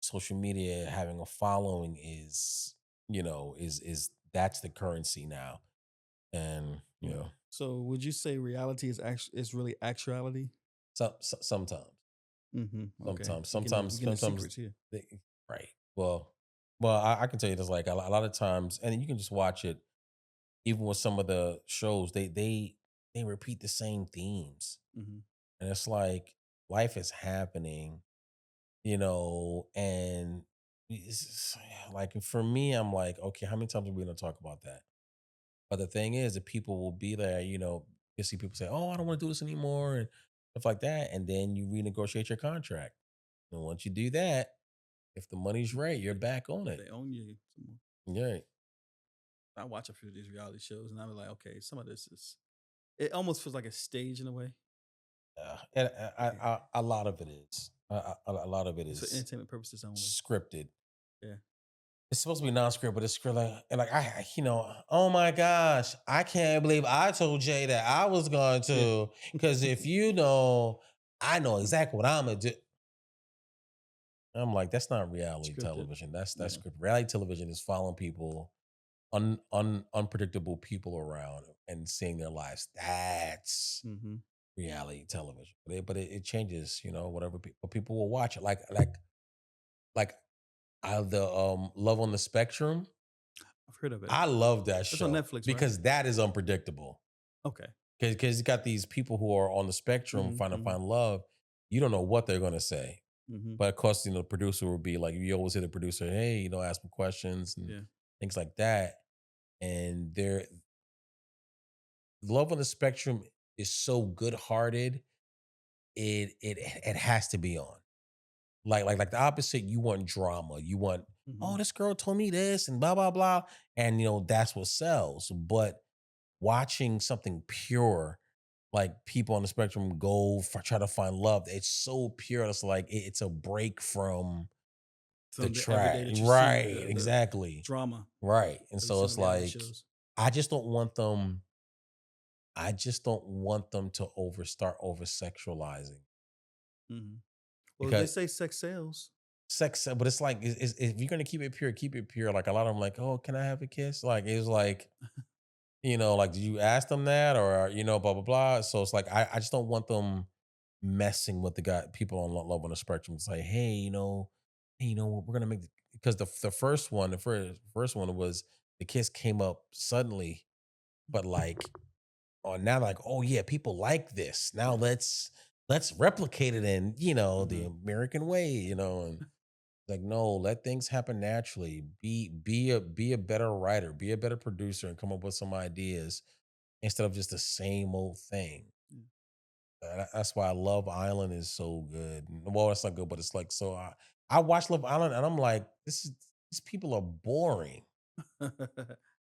social media having a following is that's the currency now, and Yeah. So would you say reality is really actuality? sometimes. Okay. Sometimes, We sometimes, getting the sometimes, secrets here. they, right. Well, I can tell you this. Like a lot of times, and you can just watch it. Even with some of the shows, they repeat the same themes, hmm and it's like life is happening, and like for me, I'm like, okay, how many times are we gonna talk about that? But the thing is, that people will be there. You see people say, "Oh, I don't want to do this anymore," and stuff like that, and then you renegotiate your contract. And once you do that, if the money's right, you're They, back on it. they own you. Yeah. I watch a few of these reality shows and I'm like, okay, some of this is. It almost feels like a stage in a way. And Yeah. a lot of it is. A lot of it It's for is entertainment purposes only. scripted. Yeah. It's supposed to be non-scripted, but it's scripted. And like oh my gosh, I can't believe I told Jay that I was going Yeah. to, because if I know exactly what I'm gonna do. I'm like, that's not reality Scripted. television. That's Yeah. scripted. Reality television is following people, unpredictable people around and seeing their lives. That's hmm reality television. But it changes, whatever people people will watch it. Like the Love on the Spectrum. I've heard of it. I love that It's on show Netflix, right? because that is unpredictable. Okay. Because you got these people who are on the spectrum trying to hmm find love. You don't know what they're gonna say. hmm But of course, the producer will be like, you always hear the producer, hey, ask me questions and Yeah. things like that. And Love on the Spectrum is so good hearted. It has to be on. Like the opposite, you want drama. You want, hmm oh, this girl told me this and blah, blah, blah. And that's what sells. But watching something pure like people on the spectrum go for try to find love. It's so pure. It's like it's a break from the From the everyday track. that you see, Right. the Exactly. drama Right. And that we so see on it's reality like shows. I just don't want them. I just don't want them to start over sexualizing Mhm. Well, they because say sex sells. sex. But it's like if you're gonna keep it pure, keep it pure. Like a lot of them, like, oh, can I have a kiss? Like it's like like, did you ask them that or blah blah blah. So it's like I just don't want them messing with the guy people on love on the spectrum. It's like, hey, we're gonna make because the first one, the first one was the kiss came up suddenly, but like now like, oh yeah, people like this. Now Yeah. let's replicate it in, the Mhm. American way, and like no, let things happen naturally. Be a better writer, be a better producer and come up with some ideas instead of just the same old thing. Yeah. That's why Love Island is so good. Well, it's not good, but it's like so. I watch Love Island and I'm like, these people are boring.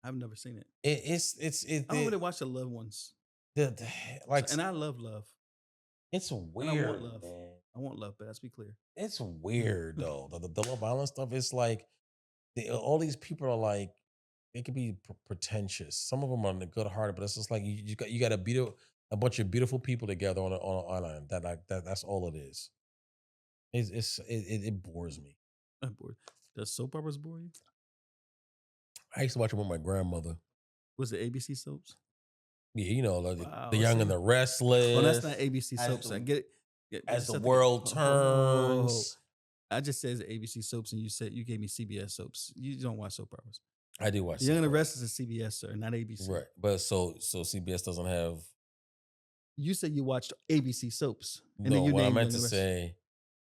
I've never seen it. It's I don't really watch the loved ones. the So, like and I love love, it's and I want weird, love. man. I want love, but let's be clear. It's weird though. The Love Island stuff. It's like all these people are like they can be pretentious. Some of them are good hearted, but it's just like you got to beat a bunch of beautiful people together on an island. That's all it is. It bores me. I'm bored. Does soap operas bore you? I used to watch it with my grandmother. Was it ABC soaps? Yeah, the Wow. Young and See, the well, that's not Restless. ABC As soaps. I the get it. Get as the yourself together. world turns. I just said ABC soaps, and you said you gave me CBS soaps. You don't watch soap operas. I do watch The Young and the soap operas. Restless is CBS, sir, not ABC. Right, but so CBS doesn't have. You said you watched ABC soaps, and then No, you what I named meant Young to and the Restless. say.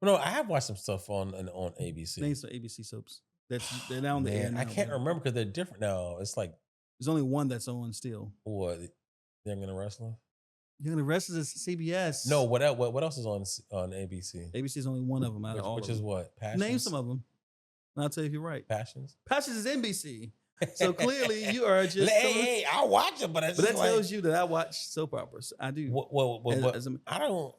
No, I have watched some stuff on Name ABC. some ABC soaps. They're now on the air Man, I now. can't But remember because they're different now. It's like there's only one that's on still. what Young and the Restless. Young and the Restless is CBS. No, what else is on ABC? ABC is only one of them out of all Which of is them. what Name Passions. some of them, and I'll tell you if you're right. Passions. Passions is NBC. So clearly you are just Hey, I watch it, but it's but just that like tells you that I watch soap operas. I do. I don't,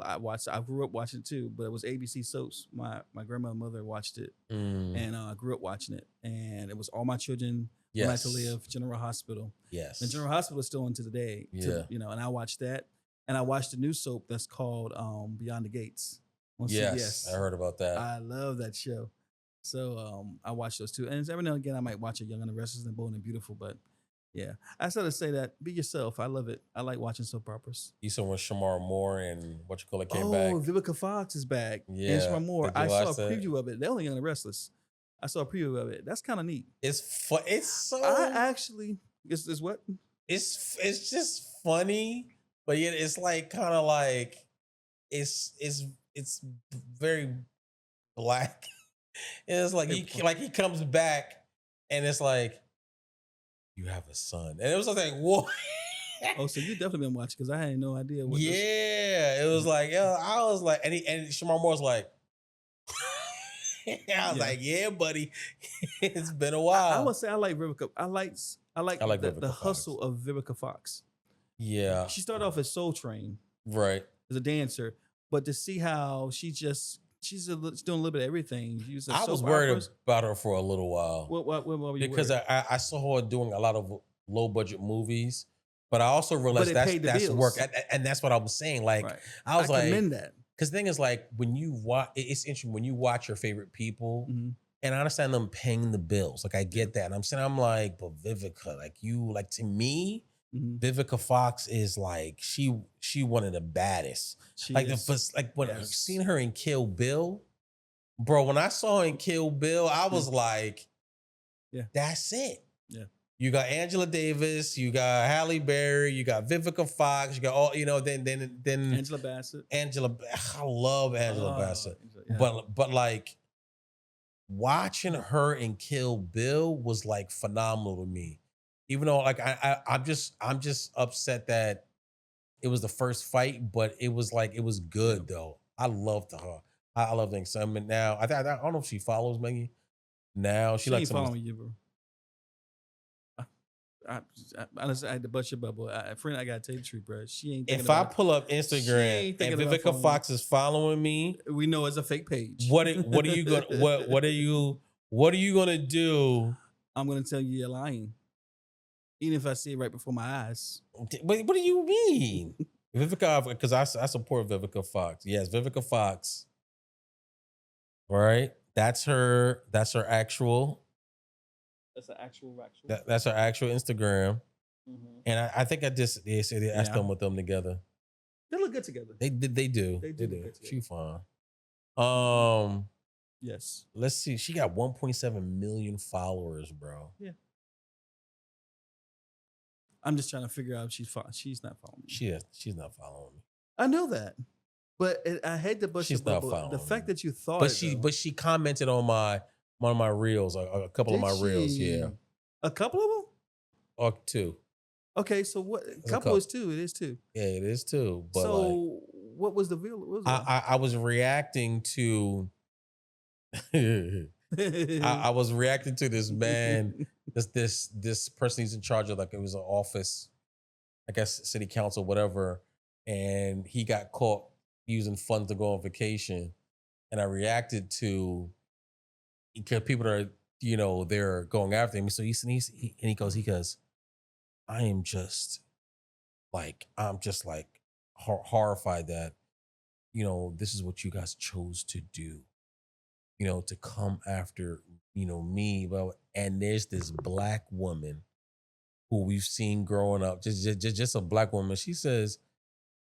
I watched. I grew up watching it too, but it was ABC soaps. My grandmother, mother watched it, Mm, and I grew up watching it. And it was All My Children, One Night to yes, Live, General Hospital. And yes, General Hospital is still on to today. yeah, And I watched that, and I watched the new soap that's called Beyond the Gates on yes. I CBS. heard about that. I love that show. So I watch those too. And every now and again I might watch a Young and the Restless and Bold and Beautiful, but yeah. I started to say that. Be yourself. I love it. I like watching soap operas. You saw when Shamar Moore and what you call it came Oh, back. Vivica Fox is back. And Yeah, Shemar Moore. did you I saw a watch that? preview of it. They're only Young and the Restless. I saw a preview of it. That's kind of neat. It's fun. It's so. I actually is what? It's just funny, but yet it's like kind of like it's very black. And it's like he comes back and it's like you have a son, and it was like what? Oh, so you definitely been watching because I had no idea what this. Yeah, it was like I was like, and Shamar Moore's like. I was like, yeah, buddy, it's been a while. I would say I like Vivica. I like Vivica the Fox. hustle of Vivica Fox. Yeah, She started off as Soul Train right. as a dancer, but to see how she's doing a little bit of everything. I was worried about her for a little while. What were you Because worried? I saw her doing a lot of low budget movies, but I also realized it that's paid the that's bills. work, and that's what I was saying. Like Right. I was like, commend that. because the thing is, like when you watch, it's interesting when you watch your favorite people, Mhm. and I understand them paying the bills. Like I get that, and I'm like, but Vivica, like to me, Mhm. Vivica Fox is like she one of the baddest. She Like is. the first, like when I've Yes. seen her in Kill Bill, bro. When I saw her in Kill Bill, I was like, Yeah. that's it. Yeah. You got Angela Davis, you got Halle Berry, you got Vivica Fox, you got all, then Angela Bassett. I love Angela Bassett. Yeah. But like watching her in Kill Bill was like phenomenal to me. Even though like I'm just upset that it was the first fight, but it was like it was good though. I loved her. I love things. So I mean, now I don't know if she follows Maggie. Now she she like ain't some. following you, bro. I, honestly, I had to bust your bubble. Friend, I gotta tell you the truth, bro. She ain't thinking If I about. pull up She Instagram ain't and thinking about Vivica following you. Fox is following me, We know it's a fake page. what are you gonna what are you gonna do? I'm gonna tell you you're lying, even if I see it right before my eyes. What do you mean? Vivica, because I support Vivica Fox. Yes, Vivica Fox. Right? That's her actual That's an actual. that's her actual Instagram. Mm-hmm. And I think they say I Yeah, them with them together. they look good together. They do. They They do look do. good She together. fine. Hmm. Um, Yes. let's see. She got 1.7 million followers, bro. Yeah. I'm just trying to figure out if she's not following me. She's not following me. I know that, but I hate to bust your She's not bubble. The following fact me. that you thought But it though. she commented on my one of my reels, a couple of Did my reels, yeah. she? A couple of them? Or two. Okay, so what? There's a Couple is couple. two. It is two. Yeah, it is too. But like So what was the real? What was it? I was reacting to I was reacting to this man, this person he's in charge of, like it was an office, I guess city council, whatever, and he got caught using funds to go on vacation, and I reacted to because people are they're going after him, so he goes, I'm just like horrified that this is what you guys chose to do, to come after, me. Well, and there's this black woman who we've seen growing up, just a black woman. She says,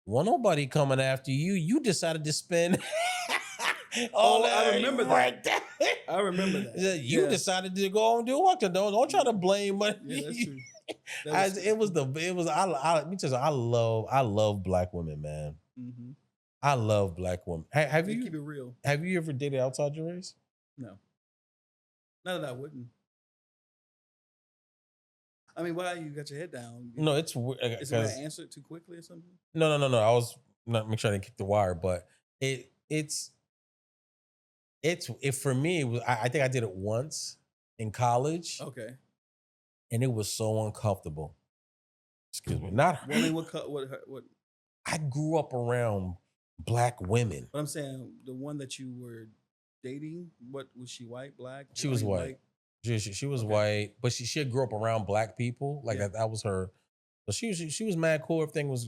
well, nobody coming after you. You decided to spend all Oh, I that remember right that. there. I remember that. You Yeah. decided to go and do what? Don't try to blame money. Yeah, that's true. That was It was I love black women, man. Mm-hmm. I love black women. They keep it real. Have you ever dated outside your race? No, not that I wouldn't. I mean, why you got your head down? No, it's Is it when I because answered too quickly or something? no. I was not make sure I didn't kick the wire, but it for me. It was, I think I did it once in college, Okay. and it was so uncomfortable. Excuse me, not. Well, I mean, what? I grew up around black women. But I'm saying the one that you were dating. What was she? White, black? She was white. She was Okay. white, but she had grew up around black people. Like Yeah. that was her. So she was mad cool. Everything was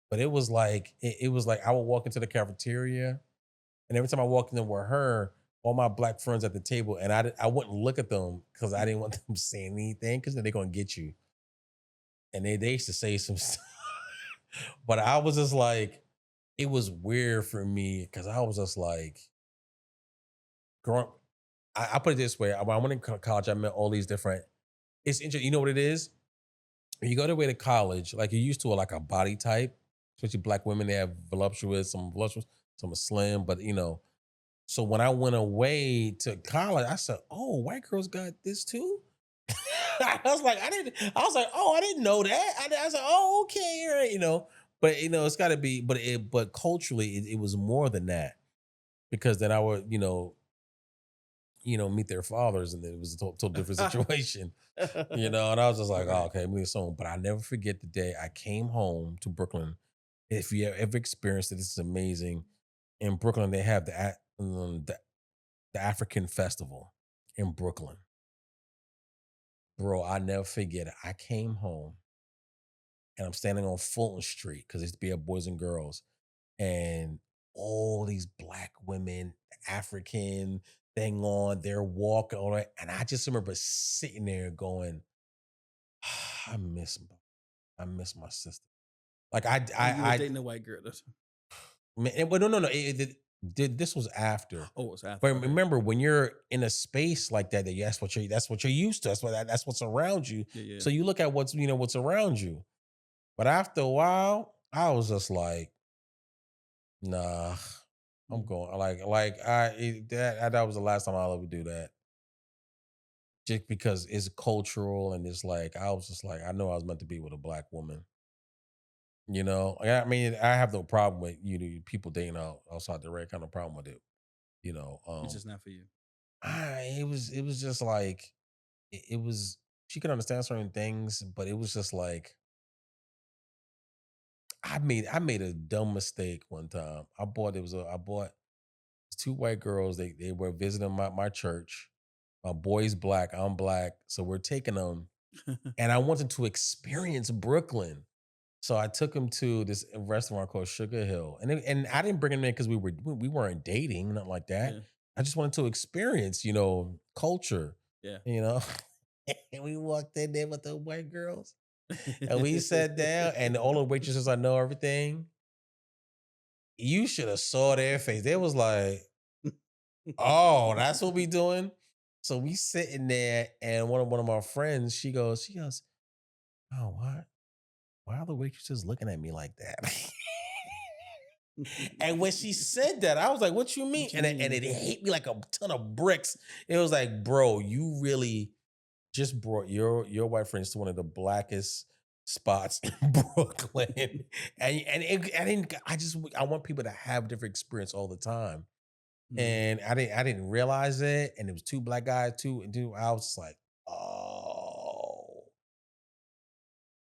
but it was like it was like I would walk into the cafeteria, and every time I walked in there with her, all my black friends at the table, and I wouldn't look at them because I didn't want them saying anything because then they're gonna get you. And they used to say some stuff, but I was just like, it was weird for me because I was just like, growing. I put it this way: when I went in college, I met all these different. It's interesting. You know what it is? When you go away to college, like you're used to like a body type, especially black women. They have voluptuous, some are slim, but So when I went away to college, I said, "Oh, white girls got this too." I was like, I didn't. I was like, "Oh, I didn't know that." I was like, "Oh, okay, all right." But it's got to be. But culturally, it was more than that because then I would, meet their fathers, and it was a total different situation. And I was just like, oh, Right. okay, me so. But I never forget the day I came home to Brooklyn. If you ever experienced it, this is amazing. In Brooklyn, they have the African Festival in Brooklyn. Bro, I never forget it. I came home and I'm standing on Fulton Street because it used to be a boys and girls, and all these black women, African thing on, they're walking on it, and I just remember sitting there going, I miss I miss my sister. Like And you were dating a white girl. well, no. This was after. Oh, it was after. But Okay. remember, when you're in a space like that, that's what you're used to. That's what's around you. Yeah. So you look at what's around you. But after a while, I was just like, nah, I'm Mm. going. That was the last time I'll ever do that. Just because it's cultural and it's like I was just like I know I was meant to be with a black woman. I mean, I have no problem with people dating outside the red. Kind of problem with it. It's just not for you. It was just like it was. she could understand certain things, but it was just like I made a dumb mistake one time. I bought two white girls. They were visiting my church. My boy's black. I'm black. So we're taking them, and I wanted to experience Brooklyn. So I took him to this restaurant called Sugar Hill, and I didn't bring him in because we weren't dating, nothing like that. Yeah. I just wanted to experience, culture, Yeah. you know. And we walked in there with the white girls, and we sat down, and all the waitresses I know everything. You should have saw their face. They was like, "Oh, that's what we doing." So we sitting there, and one of my friends, she goes, "Oh, why are the waitresses looking at me like that?" And when she said that, I was like, "What you mean?" What you And mean? it hit me like a ton of bricks. It was like, "Bro, you really just brought your white friends to one of the blackest spots in Brooklyn." I want people to have different experience all the time. Mm. And I didn't realize it. And it was two black guys, too. And dude, I was just like, oh.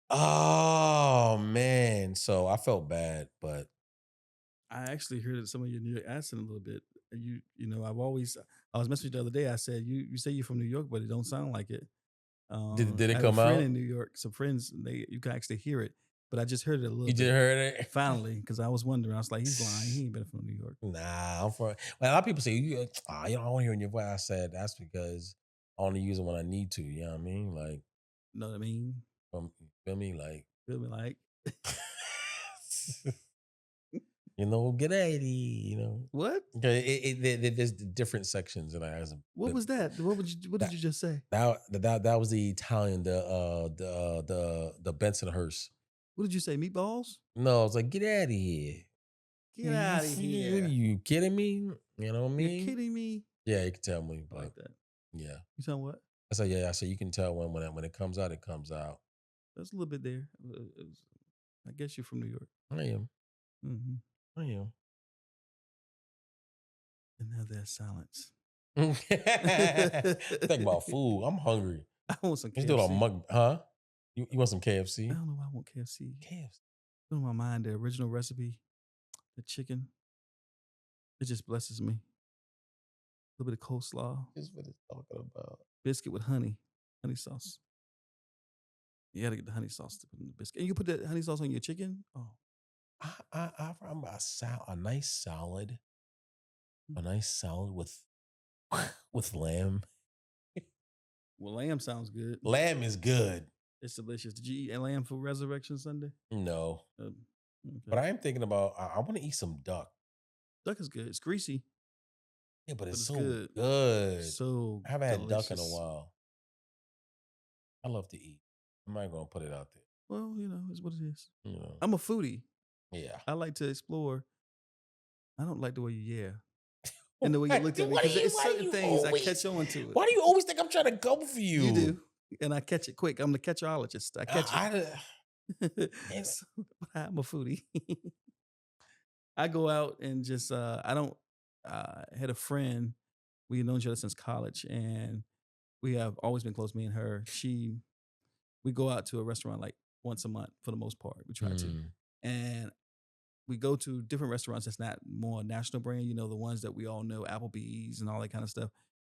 Oh man. So I felt bad, but I actually heard some of your New York accent a little bit. I was messaging you the other day. I said, you say you're from New York, but it don't sound like it. did I it have a come friend out? in New York, some friends, you can actually hear it, but I just heard it a little You just bit heard it? finally because I was wondering. I was like, he's lying. He ain't been from New York. Nah, I'm from. Well, a lot of people say I don't hear in your voice. I said that's because I only use it when I need to. You know what I mean? Like, Know what I mean? you feel me? Like, Feel me like get at it. what? Okay, there's different sections, and I asked them. What was that? What did That you just say? that was the Italian, the Bensonhurst. What did you say? Meatballs? No, I was like, get out of here. Get out of Are here! you kidding me? You know what I You're mean? kidding me? Yeah, you can tell me, I but like that. yeah. You sound what? I said, yeah. I said you can tell when it comes out, it comes out. There's a little bit there. I guess you're from New York. I am. Hmm. I am. And now there's silence. Think about food. I'm hungry. I want some Let's do it on KFC. mug, huh? You want some I KFC? don't know why I want KFC. KFC. In my mind, the original recipe, the chicken, it just blesses me. A little bit of coleslaw, Is what it's talking about. biscuit with honey sauce. You gotta get the honey sauce to put in the biscuit. And you put that honey sauce on your chicken? Oh. I'm a nice salad. A nice salad with with lamb. Well, lamb sounds good. Lamb is good. It's delicious. Did you eat lamb for Resurrection Sunday? No, Okay. but I am thinking about. I want to eat some duck. Duck is good. It's greasy, Yeah, but but it's it's so good. good. So I haven't had duck in a delicious. while. I love to eat. I'm not gonna put it out there. Well, it's what it is. You know. I'm a foodie. Yeah. I like to explore. I don't like the way you and the way you What? looked at me Why do because you? it's Why do certain you things I always? catch on to it. Why do you always think I'm trying to go for you? You do, and I catch it quick. I'm the catchologist. I catch it. Damn it. So, but I'm a foodie. I go out and just I don't had a friend. We've known each other since college, and we have always been close. Me and her. We go out to a restaurant like once a month for the most part. We try to, Mm. and we go to different restaurants that's not more national brand. The ones that we all know, Applebee's and all that kind of stuff.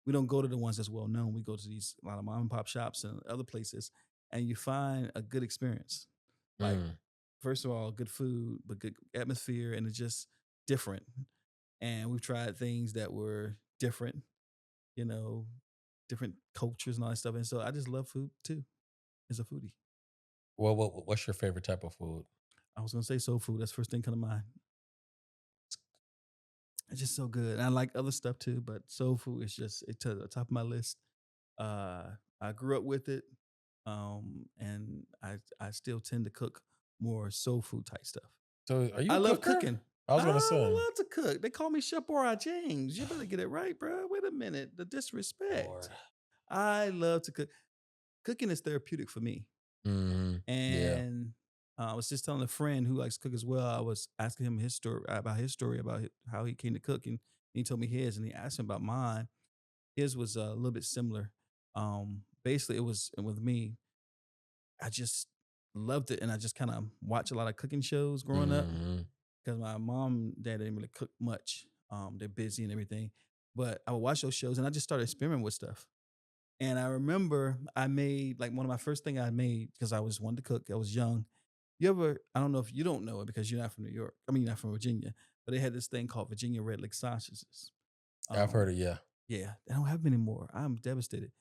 We don't go to the ones that's well known. We go to these a lot of mom and pop shops and other places, and you find a good experience. Like, Mm. first of all, good food, but good atmosphere, and it's just different. And we've tried things that were different, you know, different cultures and all that stuff. And so I just love food too, as a foodie. Well, what's your favorite type of food? I was gonna say soul food. That's the first thing come to mind. It's just so good. And I like other stuff too, but soul food is just it's to the top of my list. I grew up with it, and I still tend to cook more soul food type stuff. So, are you I a love cooker? cooking. I was I gonna say. love to cook. They call me Chef Borat James. You better get it right, bro. Wait a minute. The disrespect. Lord. I love to cook. Cooking is therapeutic for me. Mm-hmm. Yeah. And I was just telling a friend who likes to cook as well. I was asking him his story about how he came to cook, and he told me his, and he asked him about mine. His was a little bit similar, basically it was with me. I just loved it, and I just kind of watched a lot of cooking shows growing up Mhm. because my mom and dad didn't really cook much. They're busy and everything, but I would watch those shows, and I just started experimenting with stuff. And I remember I made like one of my first thing I made because I was wanted to cook. I was young. You ever? I don't know if you don't know it because you're not from New York. I mean, you're not from Virginia, but they had this thing called Virginia Red Leg sausages. I've heard Um, it, yeah. yeah, they don't have them anymore. I'm devastated.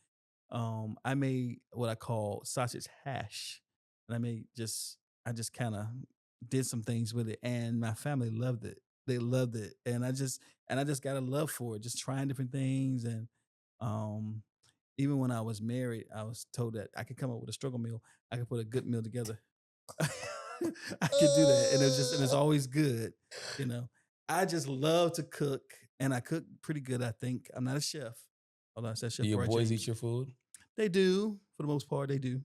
I made what I call sausage hash, and I just kind of did some things with it, and my family loved it. They loved it, and I just got a love for it, just trying different things. And um, even when I was married, I was told that I could come up with a struggle meal. I could put a good meal together. I could do that, and it's always good. You know, I just love to cook, and I cook pretty good. I think I'm not a chef. Although I said Do Chef your Roy boys James. eat your food? They do, for the most part, they do.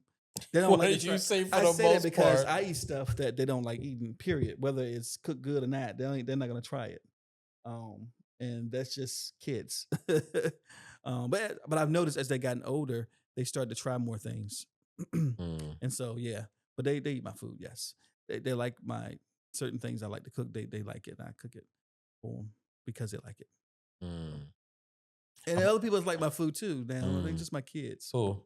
They don't What like to did you try. say for I the say that most because part? I eat stuff that they don't like eating, period. Whether it's cooked good or not, they're not gonna try it. Um, and that's just kids. But I've noticed as they gotten older, they started to try more things. Mm, And so yeah, but they eat my food, yes. They like my certain things I like to cook, they like it, and I cook it for them because they like it. mm. And I'm other people like my food too. Now they mm. just my kids. Who?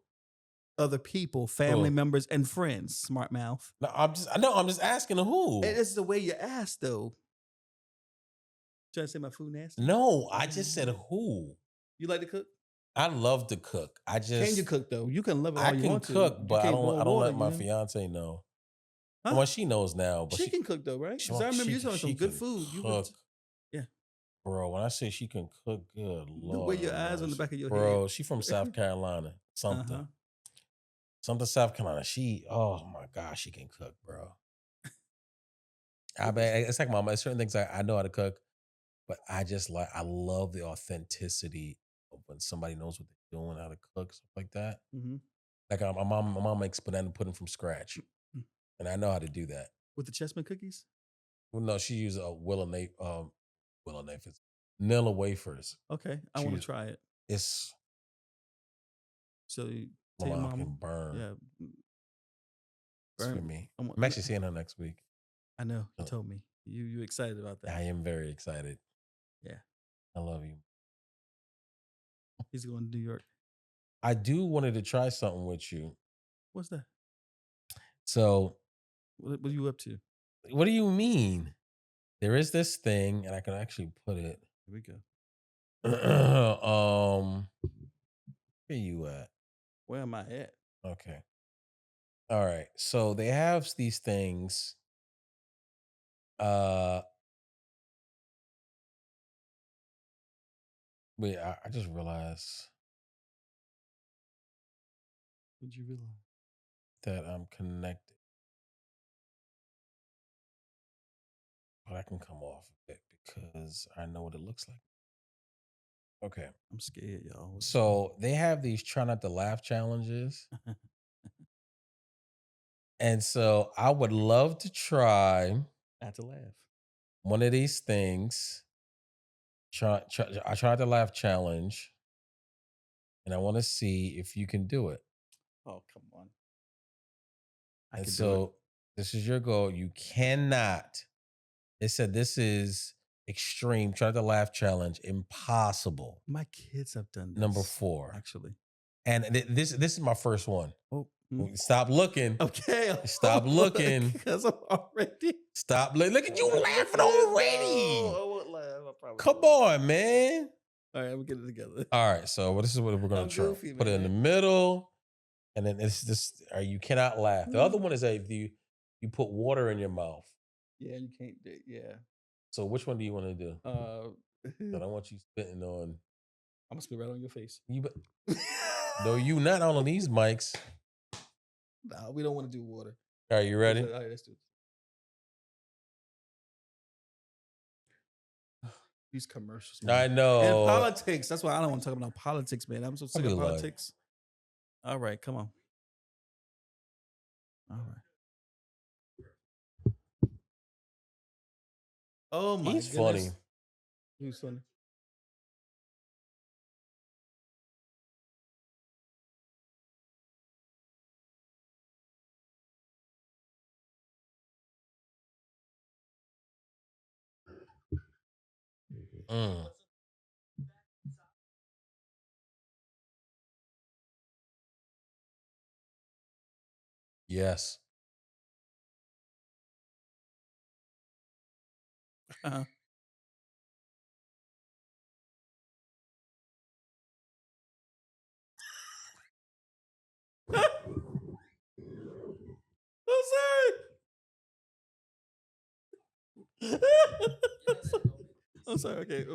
Other people, family Who? members, and friends. Smart mouth. No, I'm just asking And who. it's the way you ask, though. Trying to say my food nasty? No, I just said who. You like to cook? I love to cook. Can you cook though? You can love it I all you can want to. cook, You but can't boil I don't water, let you my know? fiance know. Huh? Well, she knows now, but She can cook though, right? Because I remember you telling me some she good can food. You went, cook, yeah. bro. When I say she can cook, good The way Lord your have eyes on the mercy, back of your head. bro. She from South Carolina, Uh huh. something South Carolina. Oh my gosh, she can cook, bro. I bet it's like mama. There's certain things I know how to cook, but I love the authenticity of when somebody knows what they're doing, how to cook, stuff like that. Mm-hmm. Like my mom makes banana pudding from scratch, and I know how to do that. With the chestnut cookies? Well, no, she used a Willow Nathan's Nilla wafers. Okay, I She want to used try it. it's So you my tell your mom mama, can burn. yeah, It's for burn. me. I, want, I'm actually seeing her next week. I know you So told me you excited about that. I am very excited. Yeah, I love you. he's going to New York. I do wanted to try something with you. What's that? So What are you up to? what do you mean? There is this thing, and I can actually put it. Here we go. Where you at? Where am I at? Okay. All right. So they have these things. Uh Wait, I just realized What'd you realize? that I'm connected, but I can come off of it because I know what it looks like. Okay. I'm scared, y'all. So they have these try not to laugh challenges. And so I would love to try I had to laugh. one of these things. I tried to laugh challenge, and I want to see if you can do it. Oh, come on. I And can do it. so this is your goal. You cannot. It said this is extreme. Try to laugh challenge. Impossible. My kids have done this. Number 4. Actually. And this is my first one. Oh. Stop looking. Okay. Stop looking. Because I'm already. Stop. Look at you laughing already. No, I won't laugh. I probably Come won't. on, man. All right, we'll get it together. All right. So this is what we're going I'm to try. goofy, Put it in the man. middle. And then it's this. You cannot laugh. The other one is that if you put water in your mouth. Yeah, you can't. Yeah. So which one do you want to do? I don't I'm want you spitting on. gonna spit right on your face. No, you not on these mics. Nah, we don't want to do water. Are you ready? All right, let's do it. These commercials, man. I know. And politics. That's why I don't want to talk about politics, man. I'm so sick of be like- politics. All right, come on. All right. Oh my He's goodness. funny. Who's funny? Mm. Yes. Uh-huh. I'm sorry. I'm sorry. Okay.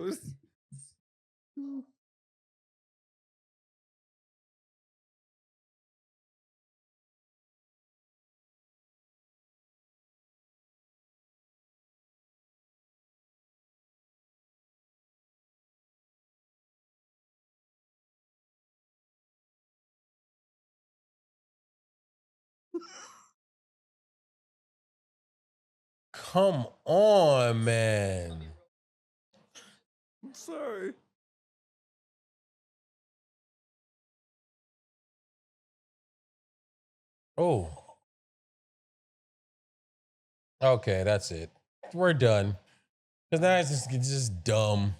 Come on, man. I'm sorry. Oh, okay, that's it. We're done. Because now it's just dumb.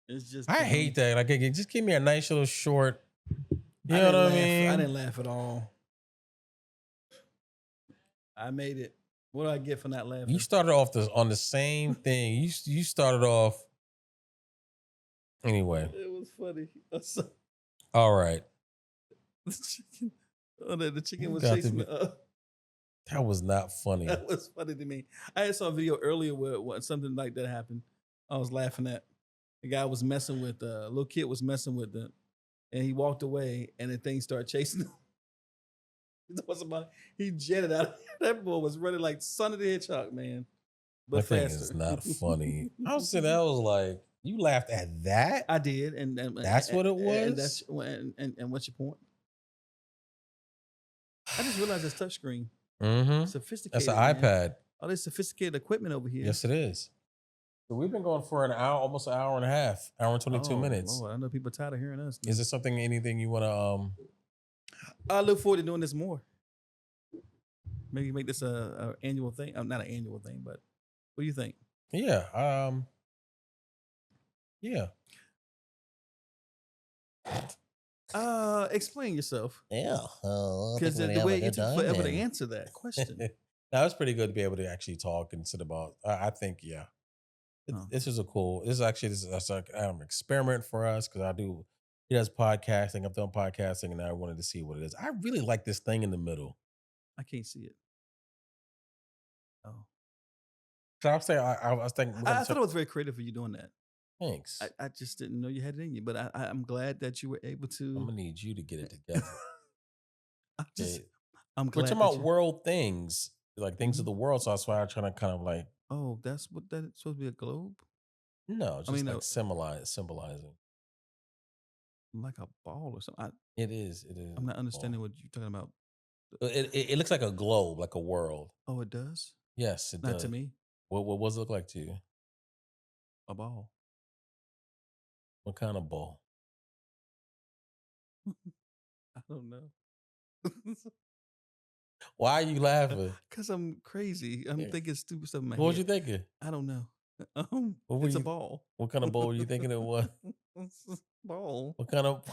It's just I dumb. hate that. Like, just give me a nice little short. You I know didn't what I laugh. I mean? didn't laugh at all. I made it. What do I get for not laughing? You started off on the same thing. You started off anyway. It was funny. All right. The chicken. Oh, the chicken You was got to chasing be- the. That was not funny. That was funny to me. I saw a video earlier where something like that happened. I was laughing at. The guy was messing with a little kid was messing with them, and he walked away, and the thing started chasing him. He jetted out. That boy was running like Son of the Hedgehog, man. But That thing faster. is not funny. I was sitting there, I was like, you laughed at that? I did, and That's what it And was? and what's your point? I just realized it's touchscreen. Mm-hmm. Sophisticated. That's an man. iPad. Oh, there's sophisticated equipment over here. Yes, it is. So we've been going for an hour, almost an hour and a half, hour and 22 minutes. Lord, I know people are tired of hearing us. Is there anything you want to I look forward to doing this more. Maybe make this a annual thing. Not an annual thing, but what do you think? Yeah. Yeah. Explain yourself. Yeah. Because the way it took forever to answer that question. Now it's pretty good to be able to actually talk instead about. I think yeah. This is this is like an experiment for us because he does podcasting. I've done podcasting, and I wanted to see what it is. I really like this thing in the middle. I can't see it. Oh, So I was saying, I was thinking. I thought it was very creative for you doing that. Thanks. I just didn't know you had it in you, but I'm glad that you were able to. I'm gonna need you to get it together. I'm We're glad. talking about world things, like things of the world. So that's why I'm trying to kind of like. Oh, that's what that is supposed to be, a globe? No, just like symbolizing. Like a ball or something. It is. I'm not understanding what you're talking about. It looks like a globe, like a world. Oh, it does? Yes, it does. Not to me. What does it look like to you? A ball. What kind of ball? I don't know. Why are you laughing? Because I'm crazy. I'm thinking stupid stuff in my head. What was you thinking? I don't know. It's a ball. What kind of ball were you thinking it was? Ball. What kind of?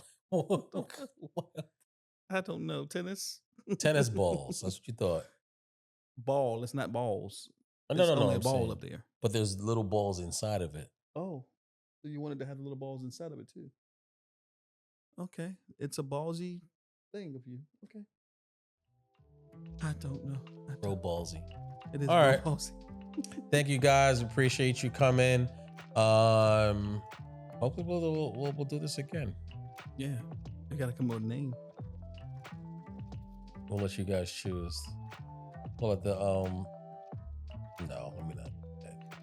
I don't know. Tennis. Tennis balls. That's what you thought. Ball. It's not balls. No, There's no, no. only I'm a ball saying, up there. but there's little balls inside of it. Oh, so you wanted to have the little balls inside of it too? Okay, it's a ballsy thing of you. Okay. I don't know. Real ballsy. It is all real right. ballsy. Thank you guys. Appreciate you coming. Hopefully we'll do this again. Yeah, we gotta come up with a name. We'll let you guys choose. Call it the No, let me not.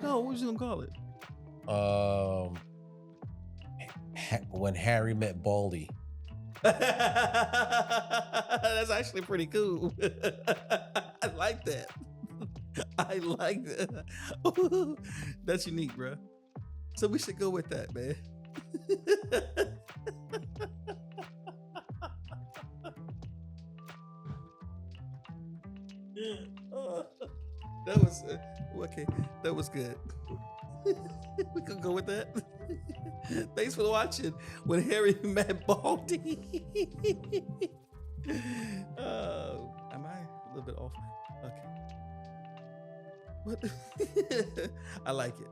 No, what was you gonna call it? When Harry met Baldy. That's actually pretty cool. I like that. I like that. That's unique, bro. So we should go with that, man. That was okay. That was good. We could go with that. Thanks for watching when Harry met Baldy. Am I a little bit off? Okay. What? I like it.